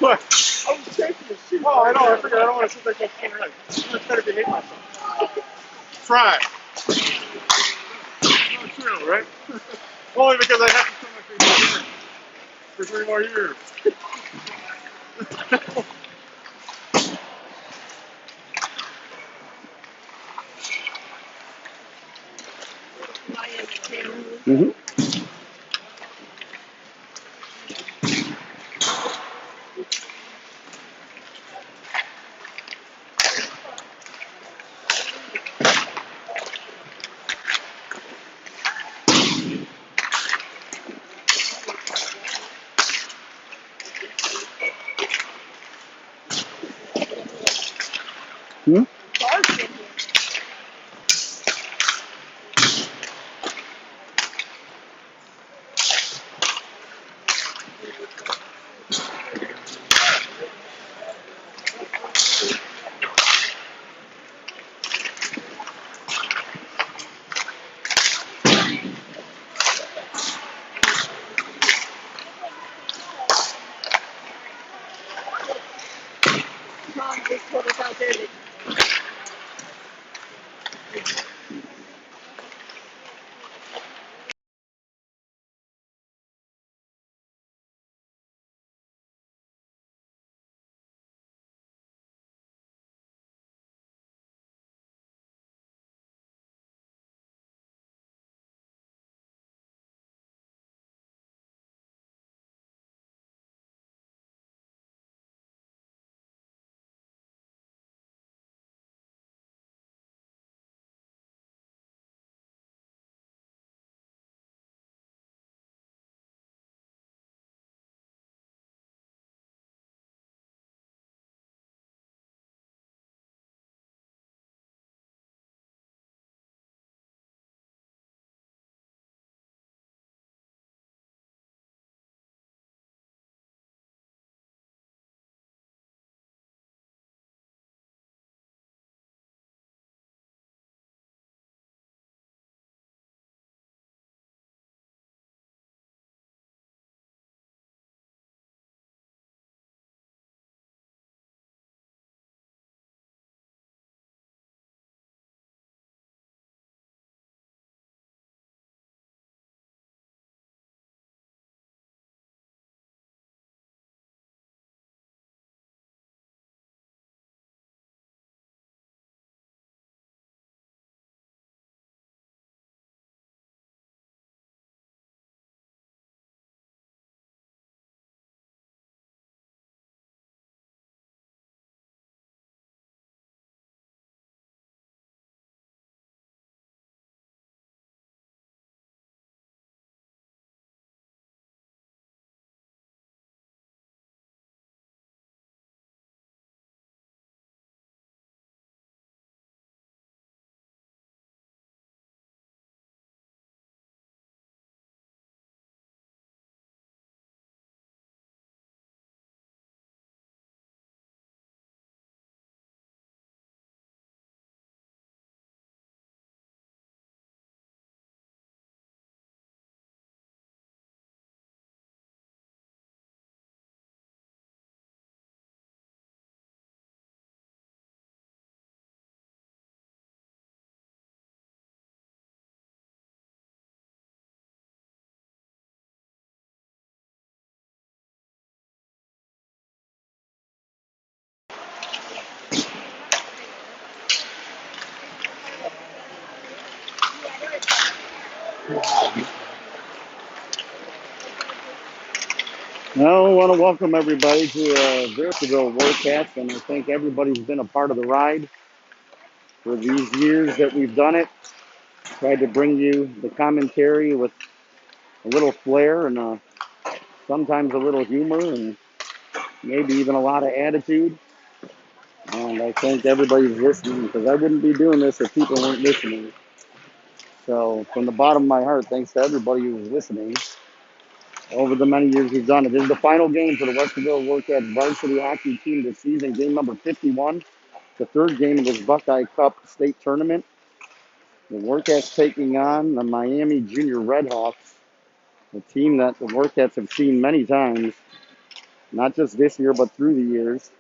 What? I was taking the shoot. Oh, I know. I figured I don't want to sit there and go ahead. I better behave myself. Try. Not true, right? Only because I have to come my face for 3 more years. Mm-hmm. Hmm? Mom just put us out there. Well, I want to welcome everybody to Varsity Warcats, and I think everybody's been a part of the ride for these years that we've done it. Tried to bring you the commentary with a little flair and sometimes a little humor and maybe even a lot of attitude. And I think everybody's listening because I wouldn't be doing this if people weren't listening. So, from the bottom of my heart, thanks to everybody who was listening over the many years we've done it. This is the final game for the Westerville Warcats varsity hockey team this season, game number 51, the third game of this Buckeye Cup state tournament. The Warcats taking on the Miami Junior Redhawks, a team that the Warcats have seen many times. not just this year, but through the years.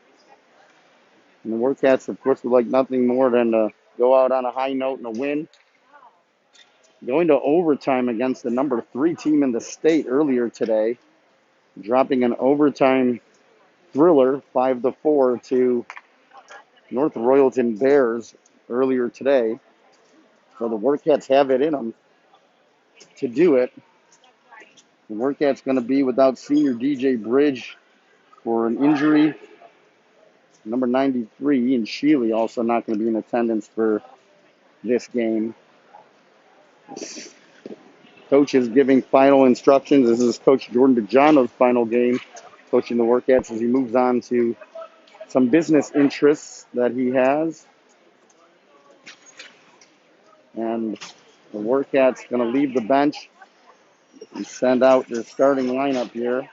And the Warcats, of course, would like nothing more than to go out on a high note and a win. Going to overtime against the number 3 team in the state earlier today, dropping an overtime thriller 5-4 to North Royalton Bears earlier today. So the Warcats have it in them to do it. The Warcats going to be without senior DJ Bridge for an injury. Number 93, Ian Sheely, also not going to be in attendance for this game. Coach is giving final instructions. This is Coach Jordan DeJono's final game coaching the Warcats as he moves on to some business interests that he has. And the Warcats going to leave the bench and send out their starting lineup here.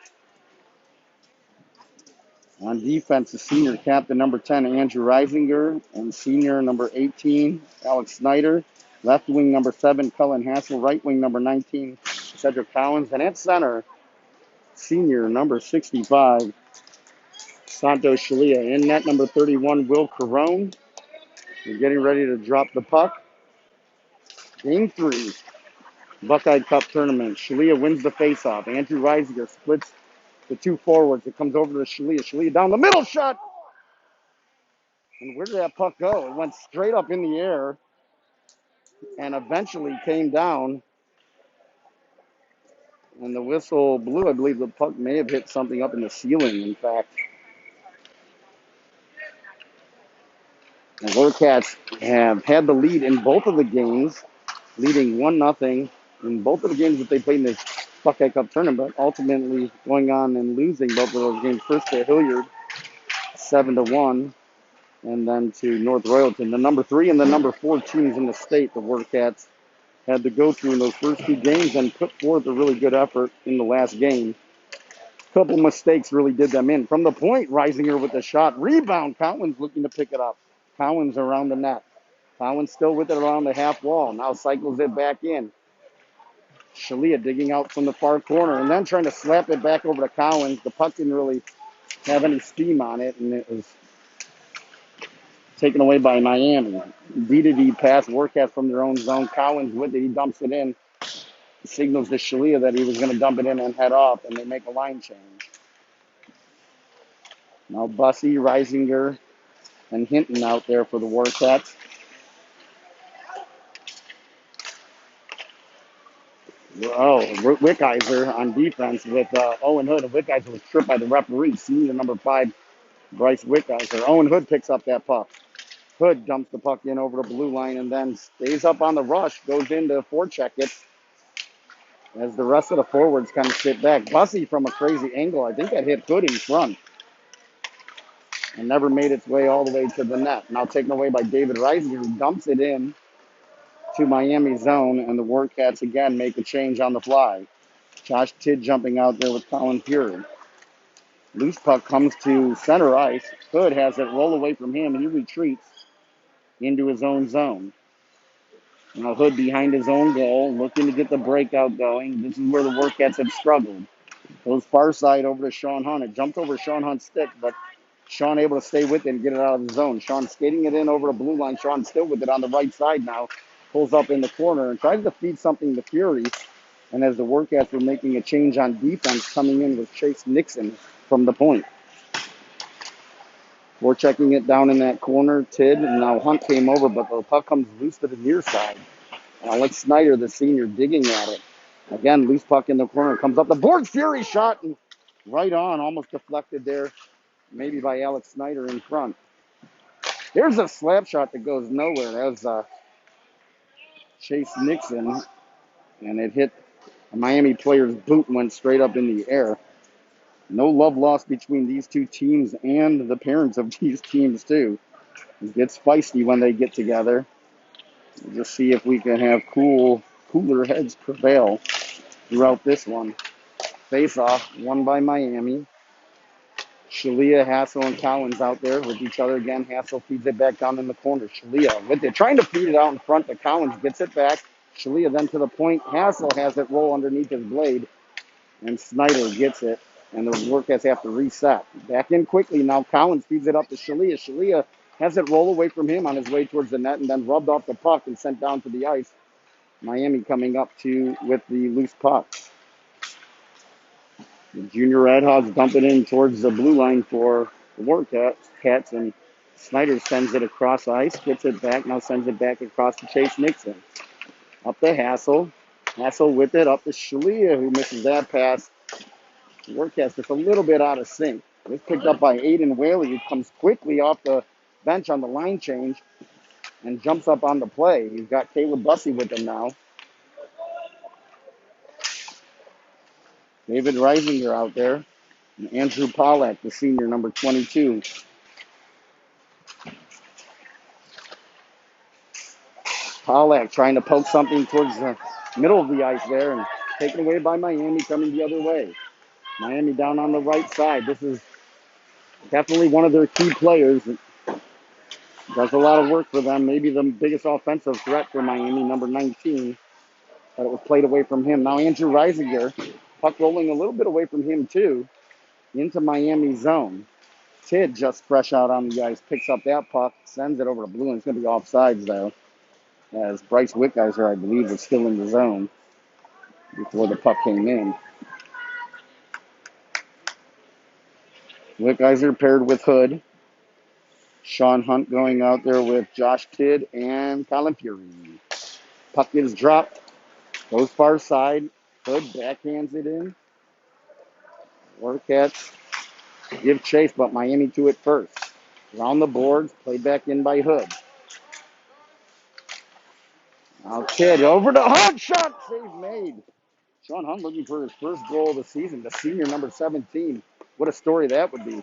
On defense, the senior captain number 10, Andrew Reisinger, and senior number 18, Alex Snyder. Left wing number 7, Cullen Hassel. Right wing number 19, Cedric Collins. And at center, senior number 65, Santos Shalia. In net number 31, Will Carone. We're getting ready to drop the puck. Game 3, Buckeye Cup tournament. Shalia wins the faceoff. Andrew Reisinger splits the 2 forwards. It comes over to Shalia. Shalia down the middle, shot. And where did that puck go? It went straight up in the air and eventually came down. And the whistle blew. I believe the puck may have hit something up in the ceiling, in fact. The Warcats have had the lead in both of the games, leading 1-0 in both of the games that they played in this Buckeye Cup tournament, ultimately going on and losing both of those games. First to Hilliard, 7-1, and then to North Royalton. The number 3 and the number 4 teams in the state, the Warcats, had to go through in those first 2 games and put forth a really good effort in the last game. A couple mistakes really did them in. From the point, Reisinger with the shot. Rebound, Collins looking to pick it up. Collins around the net. Collins still with it around the half wall. Now cycles it back in. Shalia digging out from the far corner and then trying to slap it back over to Collins. The puck didn't really have any steam on it, and it was taken away by Miami. D-to-D pass, Warcats from their own zone. Collins with it. He dumps it in. Signals to Shalia that he was going to dump it in and head off, and they make a line change. Now Bussey, Reisinger, and Hinton out there for the Warcats. Oh, Wickheiser on defense with Owen Hood. And Wickheiser was tripped by the referee, senior number 5, Bryce Wickheiser. Owen Hood picks up that puck. Hood dumps the puck in over the blue line and then stays up on the rush, goes in to forecheck it as the rest of the forwards kind of sit back. Bussey from a crazy angle. I think that hit Hood in front and never made its way all the way to the net. Now taken away by David Reisinger, who dumps it in to Miami zone, and the Warcats again make a change on the fly. Josh Tidd jumping out there with Colin Fury. Loose puck comes to center ice. Hood has it roll away from him, and he retreats into his own zone. Now Hood behind his own goal, looking to get the breakout going. This is where the Warcats have struggled. Goes far side over to Sean Hunt. It jumped over Sean Hunt's stick, but Sean able to stay with it and get it out of the zone. Sean skating it in over the blue line. Sean still with it on the right side now. Pulls up in the corner and tries to feed something to Fury. And as the Warcats were making a change on defense, coming in with Chase Nixon from the point. We're checking it down in that corner. Tidd, and now Hunt came over, but the puck comes loose to the near side. And Alex Snyder, the senior, digging at it. Again, loose puck in the corner. Comes up the board. Fury shot and right on, almost deflected there. Maybe by Alex Snyder in front. There's a slap shot that goes nowhere. That was Chase Nixon, and it hit a Miami player's boot and went straight up in the air. No love lost between these 2 teams and the parents of these teams, too. It gets feisty when they get together. We'll just see if we can have cooler heads prevail throughout this one. Face-off, won by Miami. Shalia, Hassel, and Collins out there with each other again. Hassel feeds it back down in the corner. Shalia with it, trying to feed it out in front, but Collins gets it back. Shalia then to the point. Hassel has it roll underneath his blade, and Snyder gets it and the Warcats have to reset. Back in quickly now. Collins feeds it up to Shalia. Shalia has it roll away from him on his way towards the net and then rubbed off the puck and sent down to the ice. Miami coming up with the loose puck. The junior Red Hogs dump it in towards the blue line for the Warcats, and Snyder sends it across ice, gets it back, now sends it back across to Chase Nixon. Up to Hassel. Hassel with it, up to Shalia, who misses that pass. The Warcats just a little bit out of sync. It's picked up by Aiden Whaley, who comes quickly off the bench on the line change and jumps up on the play. He's got Caleb Bussey with him now. David Reisinger out there. And Andrew Pollack, the senior, number 22. Pollack trying to poke something towards the middle of the ice there and taken away by Miami coming the other way. Miami down on the right side. This is definitely one of their key players. Does a lot of work for them. Maybe the biggest offensive threat for Miami, number 19. But it was played away from him. Now Andrew Reisinger, puck rolling a little bit away from him too, into Miami zone. Tidd just fresh out on the ice, picks up that puck, sends it over to Blue, and it's going to be offsides though, as Bryce Wickeiser, I believe, was still in the zone before the puck came in. Wickeiser paired with Hood. Sean Hunt going out there with Josh Tidd and Colin Fury. Puck is dropped, goes far side. Hood backhands it in. Warcats give chase, but Miami to it first. Around the boards, played back in by Hood. Now Tidd over to Hunt, shot, save made. Sean Hunt looking for his first goal of the season, the senior number 17. What a story that would be.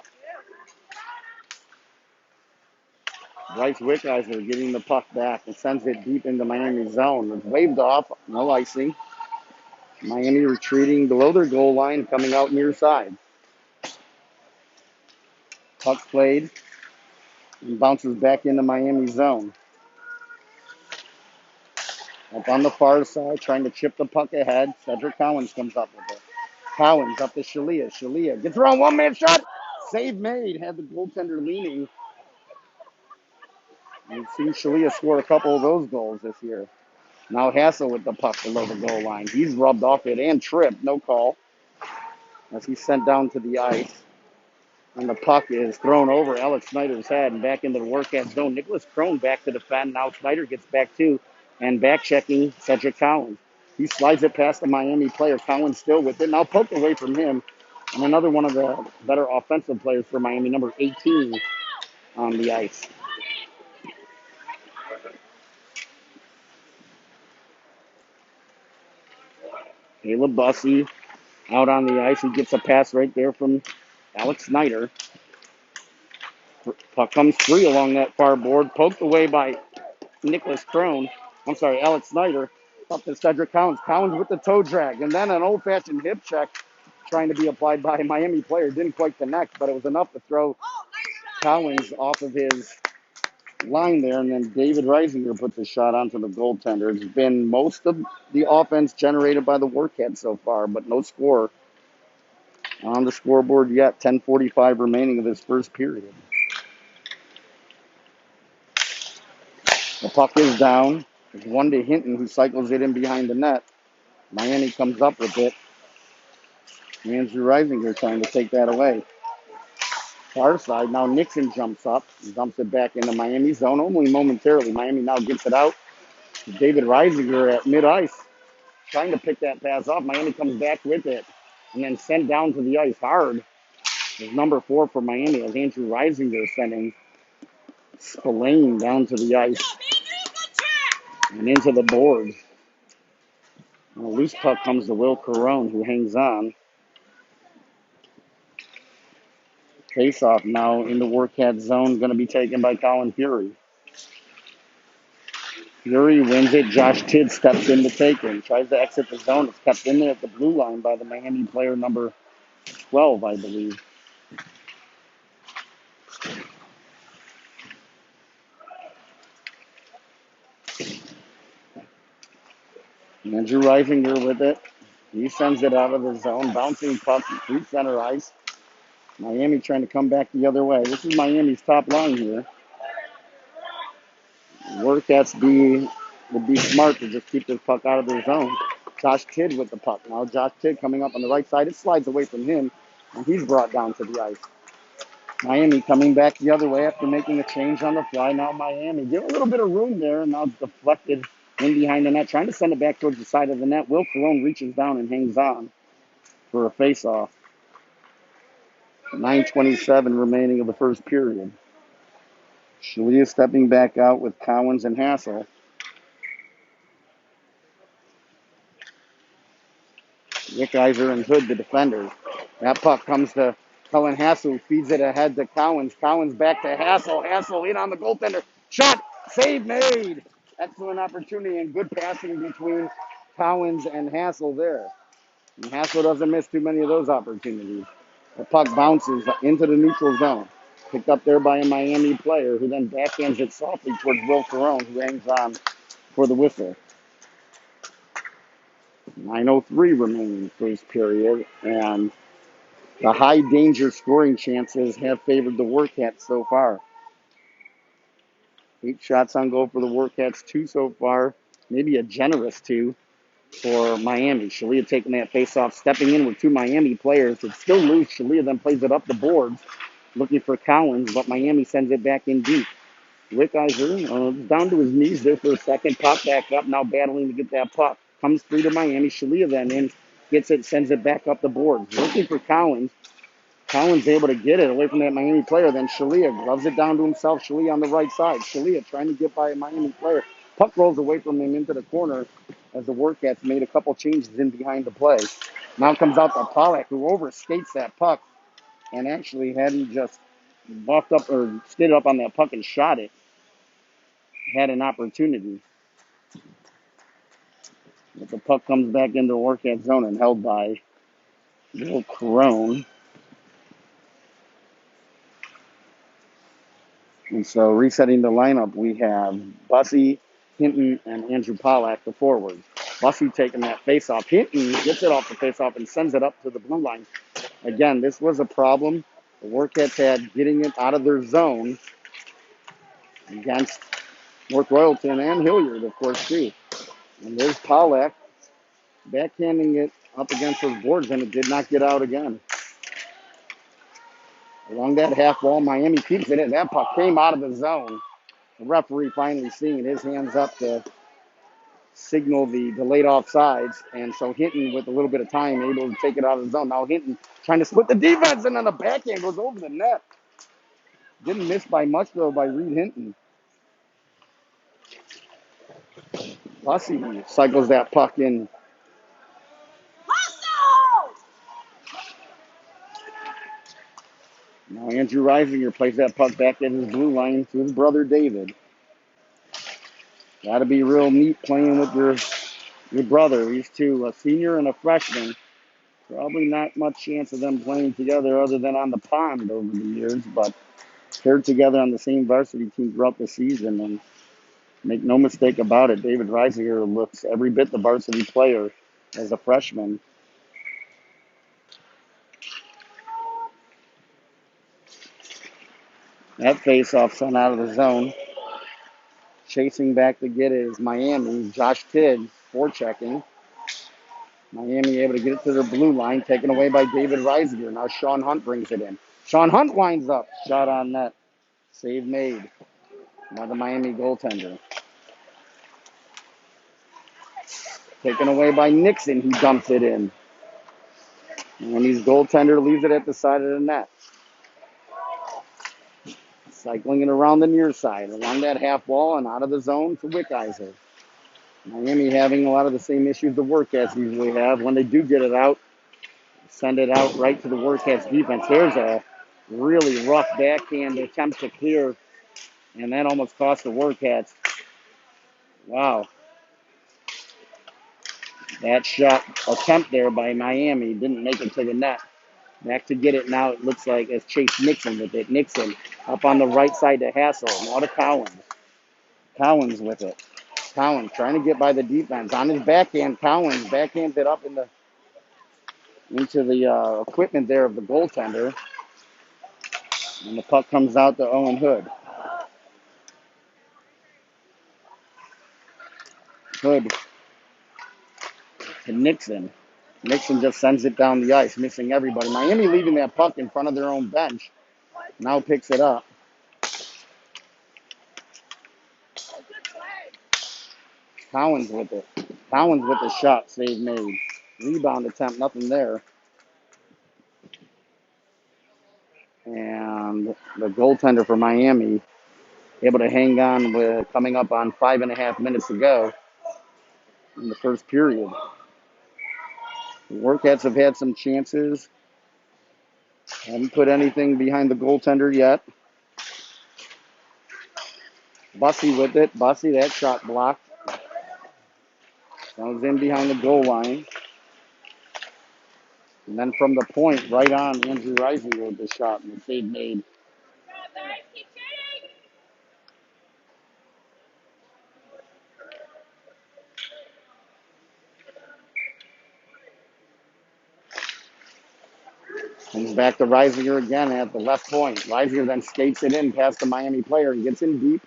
Bryce Wickeiser getting the puck back and sends it deep into Miami zone. It's waved off, no icing. Miami retreating below their goal line, coming out near side. Puck's played and bounces back into Miami zone. Up on the far side, trying to chip the puck ahead. Cedric Collins comes up with it. Collins up to Shalia. Shalia gets around one-man shot. Save made. Had the goaltender leaning. You've seen Shalia score a couple of those goals this year. Now Hassel with the puck below the goal line. He's rubbed off it and tripped. No call. As he's sent down to the ice. And the puck is thrown over Alex Snyder's head and back into the Warcats zone. Nicholas Crone back to defend. Now Snyder gets back too. And back checking Cedric Collins. He slides it past the Miami player. Collins still with it. Now poked away from him. And another one of the better offensive players for Miami, number 18 on the ice. Caleb Bussey out on the ice. He gets a pass right there from Alex Snyder. Puck comes free along that far board. Poked away by Nicholas Crone. I'm sorry, Alex Snyder. Up to Cedric Collins. Collins with the toe drag. And then an old-fashioned hip check trying to be applied by a Miami player. Didn't quite connect, but it was enough to throw Collins off of his line there. And then David Reisinger puts a shot onto the goaltender. It's been most of the offense generated by the Warcats so far, but no score on the scoreboard yet. 10:45 remaining of this first period. The puck is down. There's one to Hinton, who cycles it in behind the net. Miami comes up with it. Andrew Reisinger trying to take that away. Far side, now Nixon jumps up and dumps it back into Miami zone only momentarily. Miami now gets it out. David Reisinger at mid-ice trying to pick that pass off. Miami comes back with it and then sent down to the ice hard. There's number 4 for Miami as Andrew Reisinger sending Spillane down to the ice and into the boards. And a loose puck comes to Will Carone, who hangs on. Face-off now in the Warcat zone, going to be taken by Colin Fury. Fury wins it. Josh Tidd steps in to take it. Tries to exit the zone. It's kept in there at the blue line by the Miami player number 12, I believe. Andrew Reisinger with it. He sends it out of the zone. Bouncing puck, through center ice. Miami trying to come back the other way. This is Miami's top line here. Warcats would be smart to just keep this puck out of their zone. Josh Tidd with the puck. Now Josh Tidd coming up on the right side. It slides away from him, and he's brought down to the ice. Miami coming back the other way after making a change on the fly. Now Miami give a little bit of room there, and now it's deflected in behind the net, trying to send it back towards the side of the net. Will Carone reaches down and hangs on for a face-off. 9:27 remaining of the first period. Shalia stepping back out with Cowens and Hassel. Rick Iser and Hood, the defenders. That puck comes to Cullen Hassel, feeds it ahead to Cowens. Cowens back to Hassel. Hassel in on the goaltender. Shot! Save made! Excellent opportunity and good passing between Cowens and Hassel there. And Hassel doesn't miss too many of those opportunities. The puck bounces into the neutral zone. Picked up there by a Miami player who then backhands it softly towards Will Carone, who hangs on for the whistle. 9:03 remaining first period, and the high danger scoring chances have favored the Warcats so far. 8 shots on goal for the Warcats, 2 so far, maybe a generous 2 for Miami. Shalia taking that face-off, stepping in with 2 Miami players. It's still loose. Shalia then plays it up the boards, looking for Cowens, but Miami sends it back in deep. Rick Iser down to his knees there for a second, pop back up, now battling to get that puck. Comes through to Miami. Shalia then in, gets it, sends it back up the boards. Looking for Cowens. Cowens able to get it away from that Miami player. Then Shalia gloves it down to himself. Shalia on the right side. Shalia trying to get by a Miami player. Puck rolls away from him into the corner as the Warcats made a couple changes in behind the play. Now comes out to Pollack, who overskates that puck and actually hadn't just buffed up or skated up on that puck and shot it. Had an opportunity. But the puck comes back into the Warcat zone and held by Will Carone. And so resetting the lineup, we have Bussy, Hinton, and Andrew Pollack, the forwards. Bussy taking that faceoff. Hinton gets it off the faceoff and sends it up to the blue line. Again, this was a problem the Warcats had getting it out of their zone against North Royalton and Hilliard, of course, too. And there's Pollack backhanding it up against those boards, and it did not get out again. Along that half wall, Miami keeps it in. That puck came out of the zone. The referee finally seeing his hands up to signal the delayed offsides. And so Hinton, with a little bit of time, able to take it out of the zone. Now Hinton trying to split the defense, and then the backhand goes over the net. Didn't miss by much, though, by Reed Hinton. Bussy cycles that puck in. Now Andrew Reisinger plays that puck back in his blue line to his brother David. Got to be real neat playing with your brother. These two, a senior and a freshman. Probably not much chance of them playing together other than on the pond over the years, but paired together on the same varsity team throughout the season. And make no mistake about it, David Reisinger looks every bit the varsity player as a freshman. That face-off sent out of the zone. Chasing back to get it is Miami. Josh Tidd forechecking. Miami able to get it to their blue line, taken away by David Reisinger. Now Sean Hunt brings it in. Sean Hunt winds up. Shot on net. Save made by the Miami goaltender. Taken away by Nixon. He dumps it in. Miami's goaltender leaves it at the side of the net. Cycling it around the near side, along that half wall and out of the zone to Wickizer. Miami having a lot of the same issues the Warcats usually have. When they do get it out, send it out right to the Warcats defense. There's a really rough backhand attempt to clear, and that almost cost the Warcats. Wow. That shot attempt there by Miami didn't make it to the net. Back to get it now, it looks like it's Chase Nixon with it. Nixon up on the right side to Hassel. Now to Cowens. Cowens with it. Cowens trying to get by the defense. On his backhand, Cowens backhands it up in the into the equipment there of the goaltender. And the puck comes out to Owen Hood. Hood to Nixon. Nixon just sends it down the ice, missing everybody. Miami leaving that puck in front of their own bench. Now picks it up. Collins with it. Collins with the shot. Save made. Rebound attempt. Nothing there. And the goaltender for Miami able to hang on with coming up on 5.5 minutes to go in the first period. The Warcats have had some chances. Haven't put anything behind the goaltender yet. Bussy with it. Bussy, that shot blocked. Comes in behind the goal line. And then from the point, right on, Andrew Rising with the shot and the save made. Comes back to Reisinger again at the left point. Reisinger then skates it in past the Miami player and gets in deep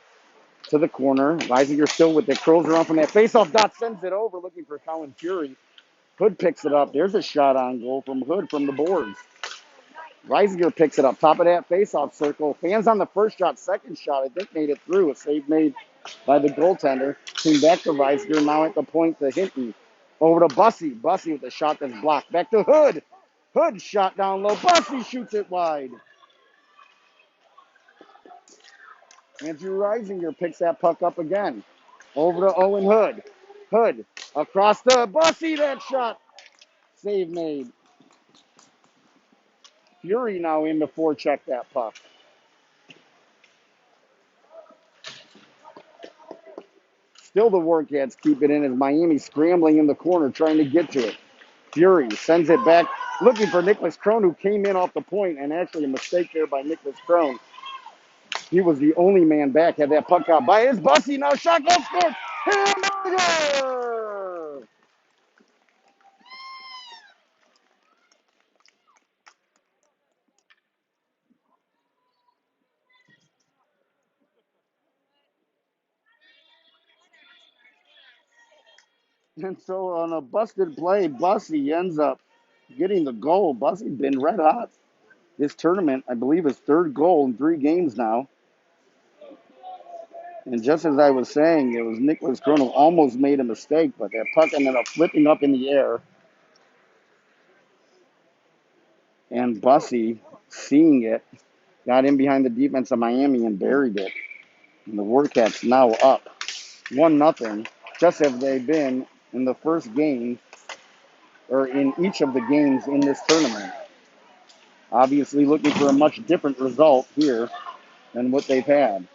to the corner. Reisinger still with it, curls around from that faceoff dot, sends it over, looking for Colin Fury. Hood picks it up. There's a shot on goal from Hood from the boards. Reisinger picks it up, top of that faceoff circle. Fans on the first shot, second shot, I think made it through. A save made by the goaltender. Came back to Reisinger, now at the point to Hinton. Over to Bussy. Bussy with the shot that's blocked. Back to Hood. Hood shot down low. Bussy shoots it wide. Andrew Reisinger picks that puck up again. Over to Owen Hood. Hood across the Bussy, that shot. Save made. Fury now in to forecheck that puck. Still the Warcats keep it in as Miami scrambling in the corner trying to get to it. Fury sends it back, looking for Nicholas Crone, who came in off the point, and actually a mistake there by Nicholas Crone. He was the only man back, had that puck out by his Bussy. Now shot goal scored. Hamburger! And so on a busted play, Bussy ends up getting the goal. Bussy's been red hot this tournament. I believe his third goal in 3 games now. And just as I was saying, it was Nicholas Crone who almost made a mistake, but that puck ended up flipping up in the air. And Bussy, seeing it, got in behind the defense of Miami and buried it. And the Warcats now up 1-0, just as they've been in the first game, or in each of the games in this tournament. Obviously looking for a much different result here than what they've had.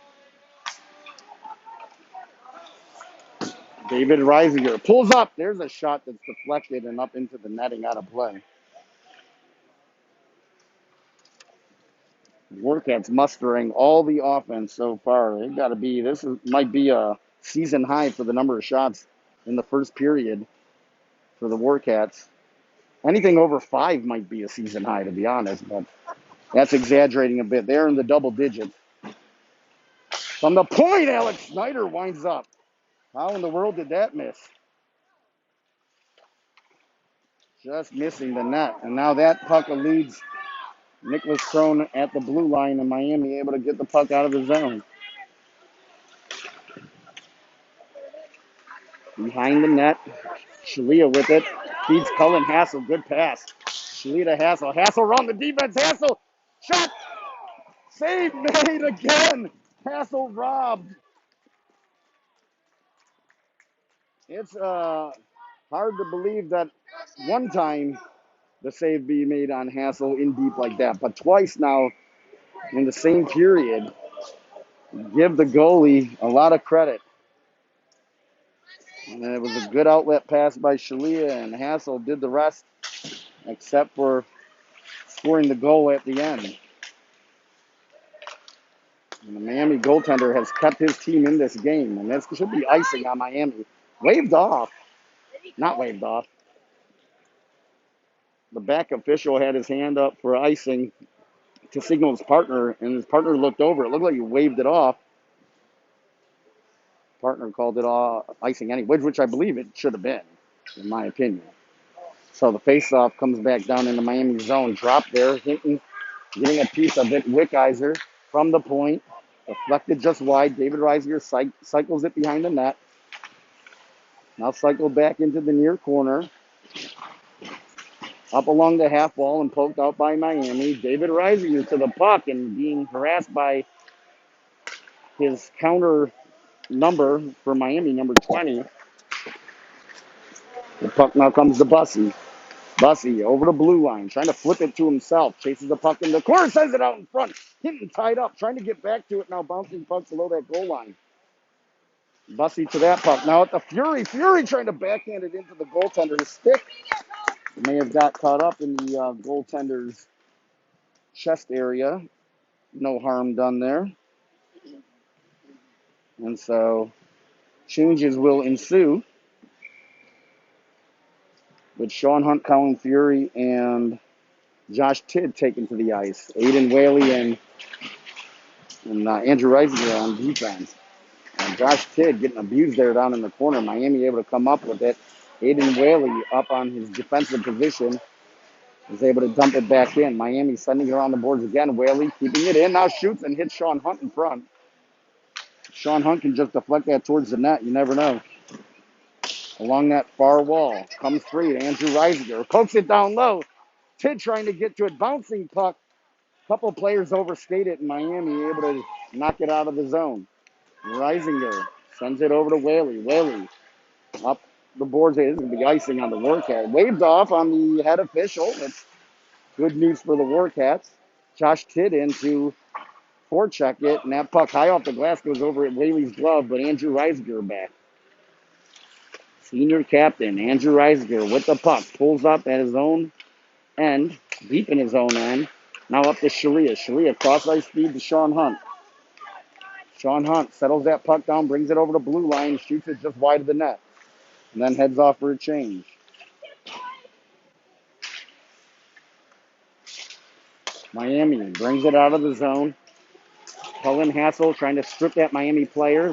David Reisinger pulls up. There's a shot that's deflected and up into the netting out of play. Warcats mustering all the offense so far. They've got to be, might be a season high for the number of shots in the first period for the Warcats. Anything over 5 might be a season high, to be honest, but that's exaggerating a bit. They're in the double digits. From the point, Alex Snyder winds up. How in the world did that miss? Just missing the net. And now that puck eludes Nicholas Crone at the blue line, and Miami able to get the puck out of the zone. Behind the net, Shalia with it. Feeds Cullen Hassel. Good pass. Shalia to Hassel. Hassel around the defense. Hassel. Shot. Save made again. Hassel robbed. It's hard to believe that one time the save be made on Hassel in deep like that, but twice now in the same period. Give the goalie a lot of credit. And it was a good outlet pass by Shalia, and Hassel did the rest, except for scoring the goal at the end. And the Miami goaltender has kept his team in this game, and this should be icing on Miami. Waved off. Not waved off. The back official had his hand up for icing to signal his partner, and his partner looked over. It looked like he waved it off. Partner called it icing anyway, which I believe it should have been, in my opinion. So the face-off comes back down into Miami's zone. Drop there, Hinton getting a piece of it. Wickizer from the point. Deflected just wide. David Reisinger cycles it behind the net. Now cycled back into the near corner. Up along the half wall and poked out by Miami. David Reisinger to the puck and being harassed by his counter number for Miami, number 20. The puck now comes to Bussy. Bussy over the blue line, trying to flip it to himself. Chases the puck in the corner, sends it out in front. Hinton tied up, trying to get back to it now, bouncing puck below that goal line. Bussy to that puck. Now at the Fury. Fury trying to backhand it into the goaltender's stick. May have got caught up in the goaltender's chest area. No harm done there. And so changes will ensue with Sean Hunt, Colin Fury, and Josh Tidd taken to the ice. Aiden Whaley and Andrew Reisinger on defense. And Josh Tidd getting abused there down in the corner. Miami able to come up with it. Aiden Whaley up on his defensive position is able to dump it back in. Miami sending it around the boards again. Whaley keeping it in. Now shoots and hits Sean Hunt in front. Sean Hunt can just deflect that towards the net. You never know. Along that far wall. Comes free to Andrew Reisinger. Pokes it down low. Tidd trying to get to it. Bouncing puck. Couple players overskate it, and Miami able to knock it out of the zone. Reisinger sends it over to Whaley. Whaley up the boards. This is going to be icing on the Warcats. Waved off on the head official. That's good news for the Warcats. Josh Tidd in to forecheck it, and that puck high off the glass goes over at Whaley's glove, but Andrew Reisinger back. Senior captain Andrew Reisinger with the puck. Pulls up at his own end, deep in his own end. Now up to Shalia. Shalia cross-ice speed to Sean Hunt. Sean Hunt settles that puck down, brings it over the blue line, shoots it just wide of the net, and then heads off for a change. Miami brings it out of the zone. Cullen Hassel trying to strip that Miami player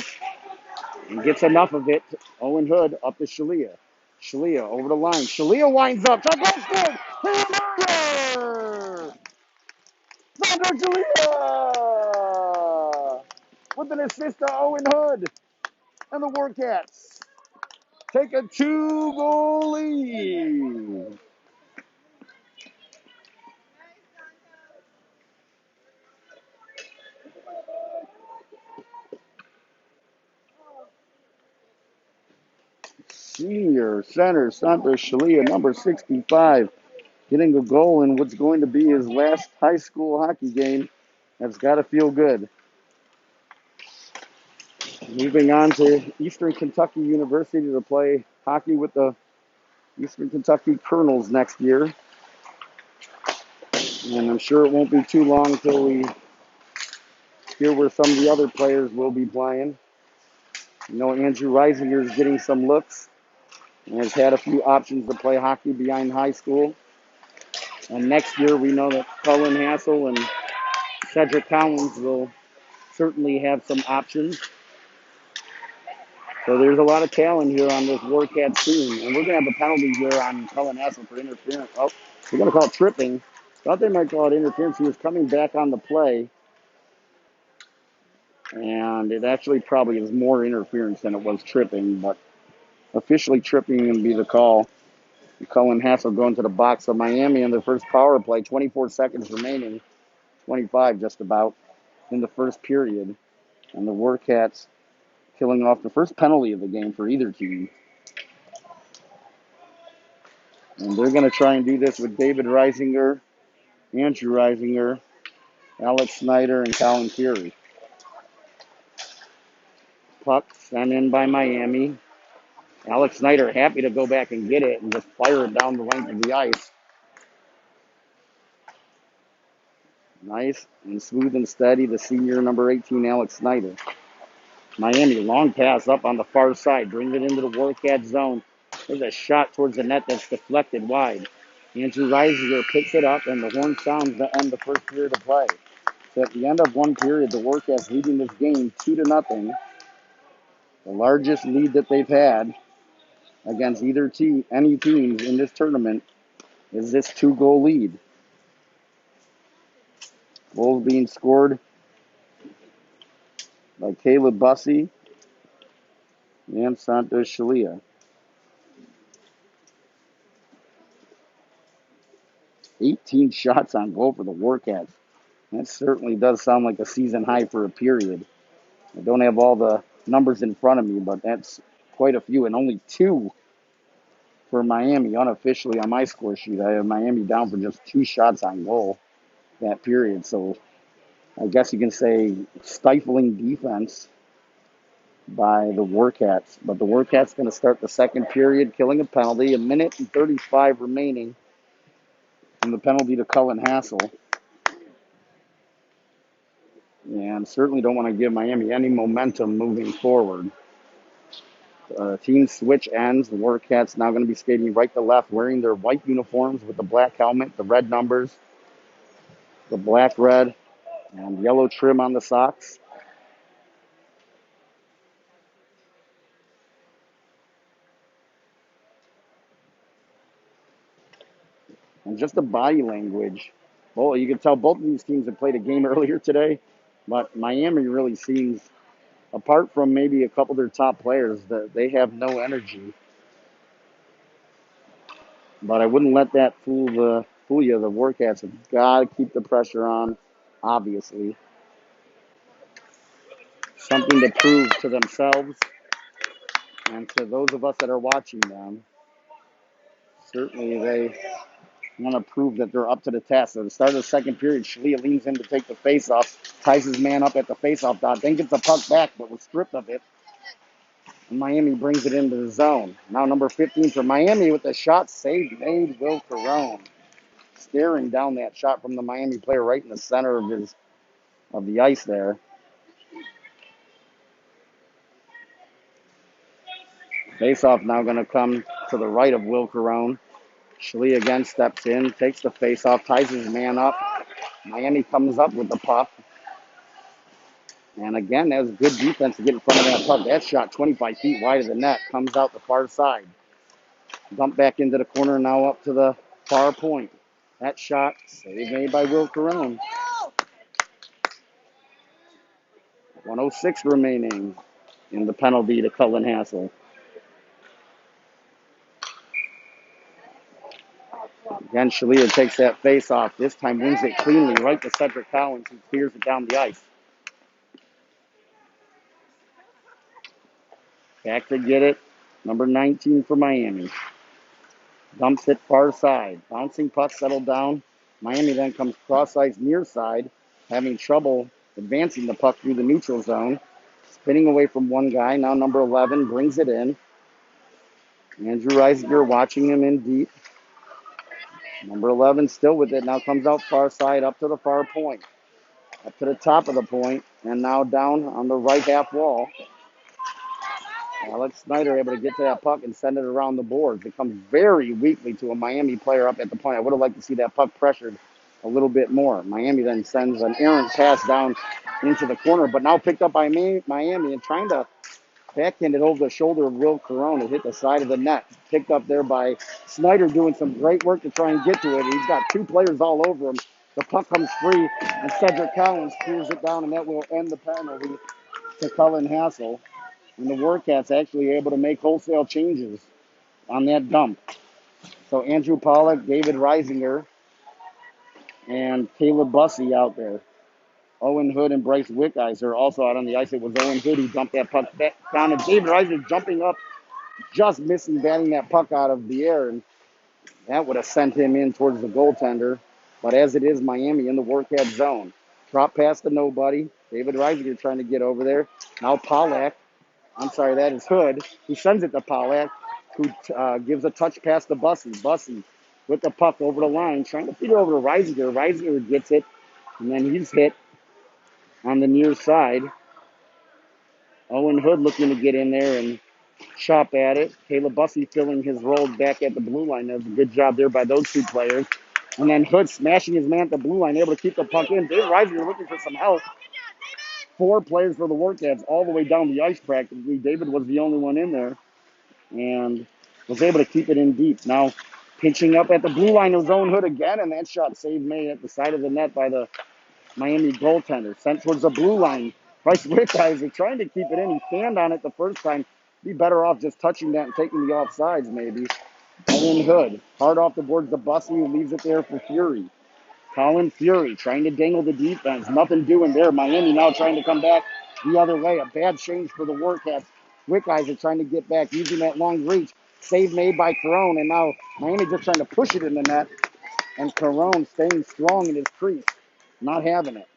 and gets enough of it. Owen Hood up to Shalia. Shalia over the line. Shalia winds up. Touchdown scored! Sandro Shalia! With an assist to Owen Hood. And the Warcats take a 2-goal lead. Senior center Sandro Shalia, number 65, getting a goal in what's going to be his last high school hockey game. That's got to feel good. Moving on to Eastern Kentucky University to play hockey with the Eastern Kentucky Colonels next year. And I'm sure it won't be too long until we hear where some of the other players will be playing. You know, Andrew Reisinger is getting some looks and has had a few options to play hockey behind high school. And next year, we know that Cullen Hassel and Cedric Collins will certainly have some options. So there's a lot of talent here on this Warcats team. And we're going to have a penalty here on Cullen Hassel for interference. Oh, we're going to call it tripping. Thought they might call it interference. He was coming back on the play. And it actually probably is more interference than it was tripping. But officially tripping would be the call. Cullen Hassel going to the box of Miami on their first power play. 24 seconds remaining. 25 just about in the first period. And the Warcats killing off the first penalty of the game for either team. And they're going to try and do this with David Reisinger, Andrew Reisinger, Alex Snyder, and Colin Fury. Puck sent in by Miami. Alex Snyder happy to go back and get it and just fire it down the length of the ice. Nice and smooth and steady, the senior number 18, Alex Snyder. Miami, long pass up on the far side, brings it into the Warcats zone. There's a shot towards the net that's deflected wide. Andrew Reisinger picks it up, and the horn sounds to end the first period of play. So at the end of one period, the Warcats leading this game 2-0. The largest lead that they've had against any teams in this tournament is this 2-goal lead. Goals being scored by Caleb Bussey and Santos Shalia. 18 shots on goal for the Warcats. That certainly does sound like a season high for a period. I don't have all the numbers in front of me, but that's quite a few, and only 2 for Miami unofficially on my score sheet. I have Miami down for just 2 shots on goal that period. So I guess you can say stifling defense by the Warcats. But the Warcats going to start the second period, killing a penalty. 1:35 remaining from the penalty to Cullen Hassel. And certainly don't want to give Miami any momentum moving forward. Team switch ends. The Warcats now going to be skating right to left, wearing their white uniforms with the black helmet, the red numbers, the black, red, and yellow trim on the socks. And just the body language. Well, you can tell both of these teams have played a game earlier today, but Miami really seems, apart from maybe a couple of their top players, that they have no energy. But I wouldn't let that fool you. The Warcats have got to keep the pressure on, obviously. Something to prove to themselves and to those of us that are watching them. Certainly they want to prove that they're up to the task. So at the start of the second period, Shalia leans in to take the face-off, ties his man up at the face-off dot, then gets the puck back, but was stripped of it. And Miami brings it into the zone. Now number 15 for Miami with the shot saved, made Will Carone. Staring down that shot from the Miami player right in the center of the ice there. Face-off now going to come to the right of Will Carone. Shalia again steps in, takes the face-off, ties his man up. Miami comes up with the puck. And again, that was good defense to get in front of that puck. That shot 25 feet wide of the net comes out the far side. Dump back into the corner, now up to the far point. That shot, save made by Will Carone. 1:06 remaining in the penalty to Cullen Hassel. Again, Shalia takes that face off. This time wins it cleanly right to Cedric Collins, who clears it down the ice. Back to get it. Number 19 for Miami. Dumps it far side. Bouncing puck settled down. Miami then comes cross ice near side, having trouble advancing the puck through the neutral zone. Spinning away from one guy. Now number 11 brings it in. Andrew Reisinger watching him in deep. Number 11 still with it. Now comes out far side up to the far point. Up to the top of the point. And now down on the right half wall. Alex Snyder able to get to that puck and send it around the boards. It comes very weakly to a Miami player up at the point. I would have liked to see that puck pressured a little bit more. Miami then sends an errant pass down into the corner, but now picked up by Miami and trying to backhand it over the shoulder of Will Carone. It hit the side of the net. Picked up there by Snyder doing some great work to try and get to it. He's got 2 players all over him. The puck comes free, and Cedric Collins clears it down, and that will end the penalty to Cullen Hassel. And the Warcats actually able to make wholesale changes on that dump. So Andrew Pollock, David Reisinger, and Caleb Bussey out there. Owen Hood and Bryce Wickeyes are also out on the ice. It was Owen Hood who dumped that puck back down, and David Reisinger jumping up, just missing, batting that puck out of the air, and that would have sent him in towards the goaltender. But as it is, Miami in the Warcat zone. Drop pass to nobody. David Reisinger trying to get over there. Now Pollock. That is Hood, who sends it to Pollack, who gives a touch pass to Bussey. Bussey with the puck over the line, trying to feed it over to Reisinger. Reisinger gets it, and then he's hit on the near side. Owen Hood looking to get in there, and chop at it. Caleb Bussey filling his role back at the blue line. That was a good job there by those two players. And then Hood smashing his man at the blue line, able to keep the puck in. David Reisinger looking for some help. 4 players for the Warcats all the way down the ice practically. David was the only one in there and was able to keep it in deep. Now pinching up at the blue line of zone Hood again, and that shot saved May at the side of the net by the Miami goaltender. Sent towards the blue line. Bryce Wickheiser trying to keep it in. He fanned on it the first time. Be better off just touching that and taking the offsides maybe. Colin Hood, hard off the boards to Bussey, who leaves it there for Fury. Colin Fury trying to dangle the defense. Nothing doing there. Miami now trying to come back the other way. A bad change for the Warcats. Wickheiser trying to get back, using that long reach. Save made by Carone, and now Miami just trying to push it in the net. And Carone staying strong in his crease. Not having it.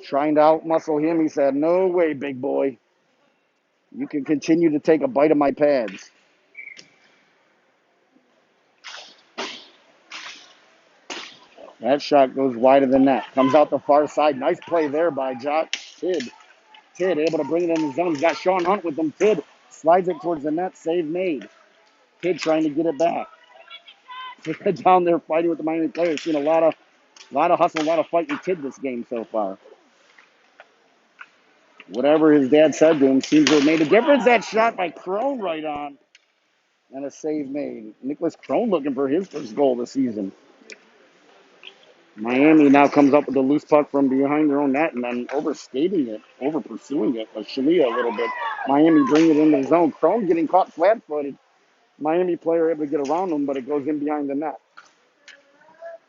Trying to outmuscle him. He said, no way, big boy. You can continue to take a bite of my pads. That shot goes wide of the net. Comes out the far side. Nice play there by Josh Tidd. Tidd able to bring it in the zone. He's got Sean Hunt with him. Tidd slides it towards the net. Save made. Tidd trying to get it back. Down there fighting with the Miami players. Seen a lot of hustle, a lot of fighting Tidd this game so far. Whatever his dad said to him seems to have made a difference. That shot by Crone right on. And a save made. Nicholas Crone looking for his first goal this season. Miami now comes up with a loose puck from behind their own net and then overskating it, over pursuing it with Shalia a little bit. Miami bringing it into the zone. Crone getting caught flat-footed. Miami player able to get around him, but it goes in behind the net.